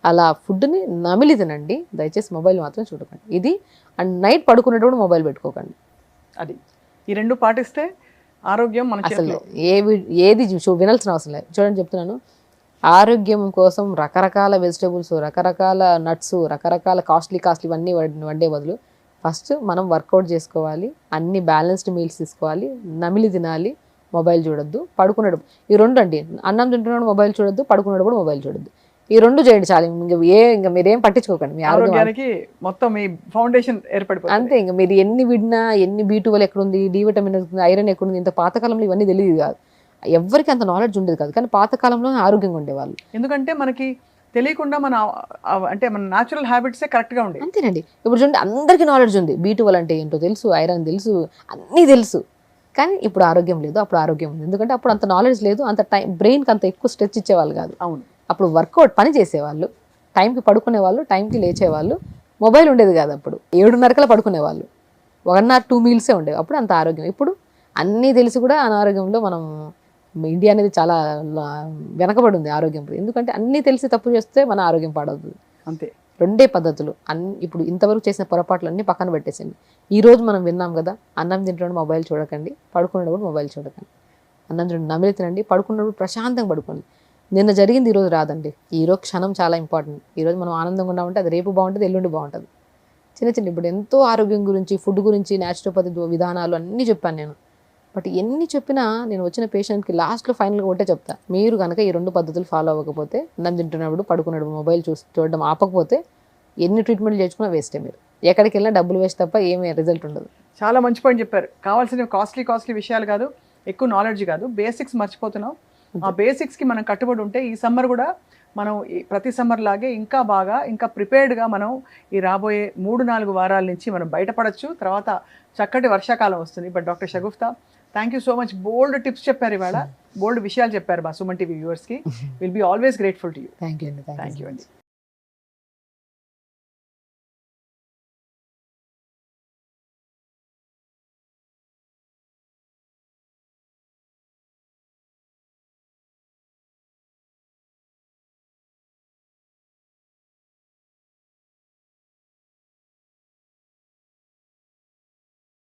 అలా ఫుడ్ని నమిలి తినండి దయచేసి, మొబైల్ మాత్రం చూడకండి. ఇది అండ్ నైట్ పడుకునేటప్పుడు మొబైల్ పెట్టుకోకండి. అది ఈ 2 పాటిస్తే ఆరోగ్యం మన అసలు చేతిలో. ఏది వినాల్సిన అవసరం లేదు. చూడండి చెప్తున్నాను, ఆరోగ్యం కోసం రకరకాల వెజిటేబుల్స్, రకరకాల నట్స్, రకరకాల కాస్ట్లీ ఇవన్నీ వండే బదులు ఫస్ట్ మనం వర్కౌట్ చేసుకోవాలి, అన్ని బ్యాలెన్స్డ్ మీల్స్ తీసుకోవాలి, నమిలి తినాలి, మొబైల్ చూడొద్దు, పడుకునేటప్పుడు. ఈ 2 అండి, అన్నం తింటున్నాడు మొబైల్ చూడొద్దు, పడుకునేటప్పుడు మొబైల్ చూడొద్దు. ఈ 2 చేయండి చాలు. ఇంకా మీరేం పట్టించుకోకండి, మీ ఆరోగ్యానికి మొత్తం మీ ఫౌండేషన్ ఏర్పడిపోతుంది అంతే. ఇంకా మీరు ఎన్ని విడినా, ఎన్ని B12 ఎక్కడుంది, D విటమిన్ ఎక్కడుంది, ఐరన్ ఎక్కడుంది, ఇంత పాతకాలంలో ఇవన్నీ తెలియదు కాదు, ఎవరికి అంత నాలెడ్జ్ ఉండేది కాదు. కానీ పాతకాలంలో ఆరోగ్యంగా ఉండేవాళ్ళు. ఎందుకంటే మనకి తెలియకుండా మన న్యాచురల్ హ్యాబిట్సే కరెక్ట్గా ఉండేవి. అంతేనండి. ఇప్పుడు చూడండి, అందరికీ నాలెడ్జ్ ఉంది, B12 అంటే ఏంటో తెలుసు, ఐరన్ తెలుసు, అన్నీ తెలుసు. కానీ ఇప్పుడు ఆరోగ్యం లేదు, అప్పుడు ఆరోగ్యం ఉంది. ఎందుకంటే అప్పుడు అంత నాలెడ్జ్ లేదు, అంత బ్రెయిన్కి అంత ఎక్కువ స్ట్రెచ్ ఇచ్చేవాళ్ళు కాదు. అవును. అప్పుడు వర్కౌట్ పని చేసేవాళ్ళు, టైంకి పడుకునేవాళ్ళు, టైంకి లేచేవాళ్ళు, మొబైల్ ఉండేది కాదు. అప్పుడు 7:30 పడుకునేవాళ్ళు, 1 or 2 మీల్సే ఉండేవి. అప్పుడు అంత ఆరోగ్యం. ఇప్పుడు అన్నీ తెలిసి కూడా అనారోగ్యంలో మనం, ఇండియా అనేది చాలా వెనకబడి ఉంది ఆరోగ్యం. ఎందుకంటే అన్నీ తెలిసి తప్పు చేస్తే మన ఆరోగ్యం పాడవుతుంది. అంతే. 2 పద్ధతులు. ఇప్పుడు ఇంతవరకు చేసిన పొరపాట్లన్నీ పక్కన పెట్టేసింది. ఈరోజు మనం విన్నాం కదా, అన్నం తింటున్నప్పుడు మొబైల్ చూడకండి, పడుకునేటప్పుడు మొబైల్ చూడకండి, అన్నం తింటే నమిలి తినండి, పడుకున్నప్పుడు ప్రశాంతంగా పడుకోండి. నిన్న జరిగింది ఈరోజు రాదండి, ఈరోజు క్షణం చాలా ఇంపార్టెంట్. ఈరోజు మనం ఆనందంగా ఉన్నామంటే అది రేపు బాగుంటుంది, ఎల్లుండి బాగుంటుంది. చిన్న ఇప్పుడు ఎంతో ఆరోగ్యం గురించి, ఫుడ్ గురించి, న్యాచురోపతి విధానాలు అన్నీ చెప్పాను నేను. బట్ ఎన్ని చెప్పినా నేను వచ్చిన పేషెంట్కి లాస్ట్లో ఫైనల్గా ఒకటే చెప్తా, మీరు కనుక ఈ 2 పద్ధతులు ఫాలో అవ్వకపోతే, అన్నం తింటున్నప్పుడు పడుకున్నప్పుడు మొబైల్ చూడడం ఆపకపోతే, ఎన్ని ట్రీట్మెంట్లు చేసుకున్నా వేస్టే. మీరు ఎక్కడికి వెళ్ళినా డబ్బులు వేస్ట్ తప్ప ఏమీ రిజల్ట్ ఉండదు. చాలా మంచి పాయింట్ చెప్పారు. కావాల్సిన కాస్ట్లీ విషయాలు కాదు, ఎక్కువ నాలెడ్జ్ కాదు, బేసిక్స్ మర్చిపోతున్నాం. ఆ బేసిక్స్కి మనం కట్టుబడి ఉంటే ఈ సమ్మర్ కూడా మనం ప్రతి సమ్మర్ లాగే ఇంకా బాగా, ఇంకా ప్రిపేర్డ్గా మనం ఈ రాబోయే 3-4 వారాల నుంచి మనం బయటపడచ్చు. తర్వాత చక్కటి వర్షాకాలం వస్తుంది. But doctor Shagufta, thank you so much. బోల్డ్ టిప్స్ చెప్పారు ఇవాళ, బోల్డ్ విషయాలు చెప్పారు మా సుమన్ టీవీ వ్యూవర్స్కి. Will be always grateful to you. Thank you అండి. థ్యాంక్ యూ అండి.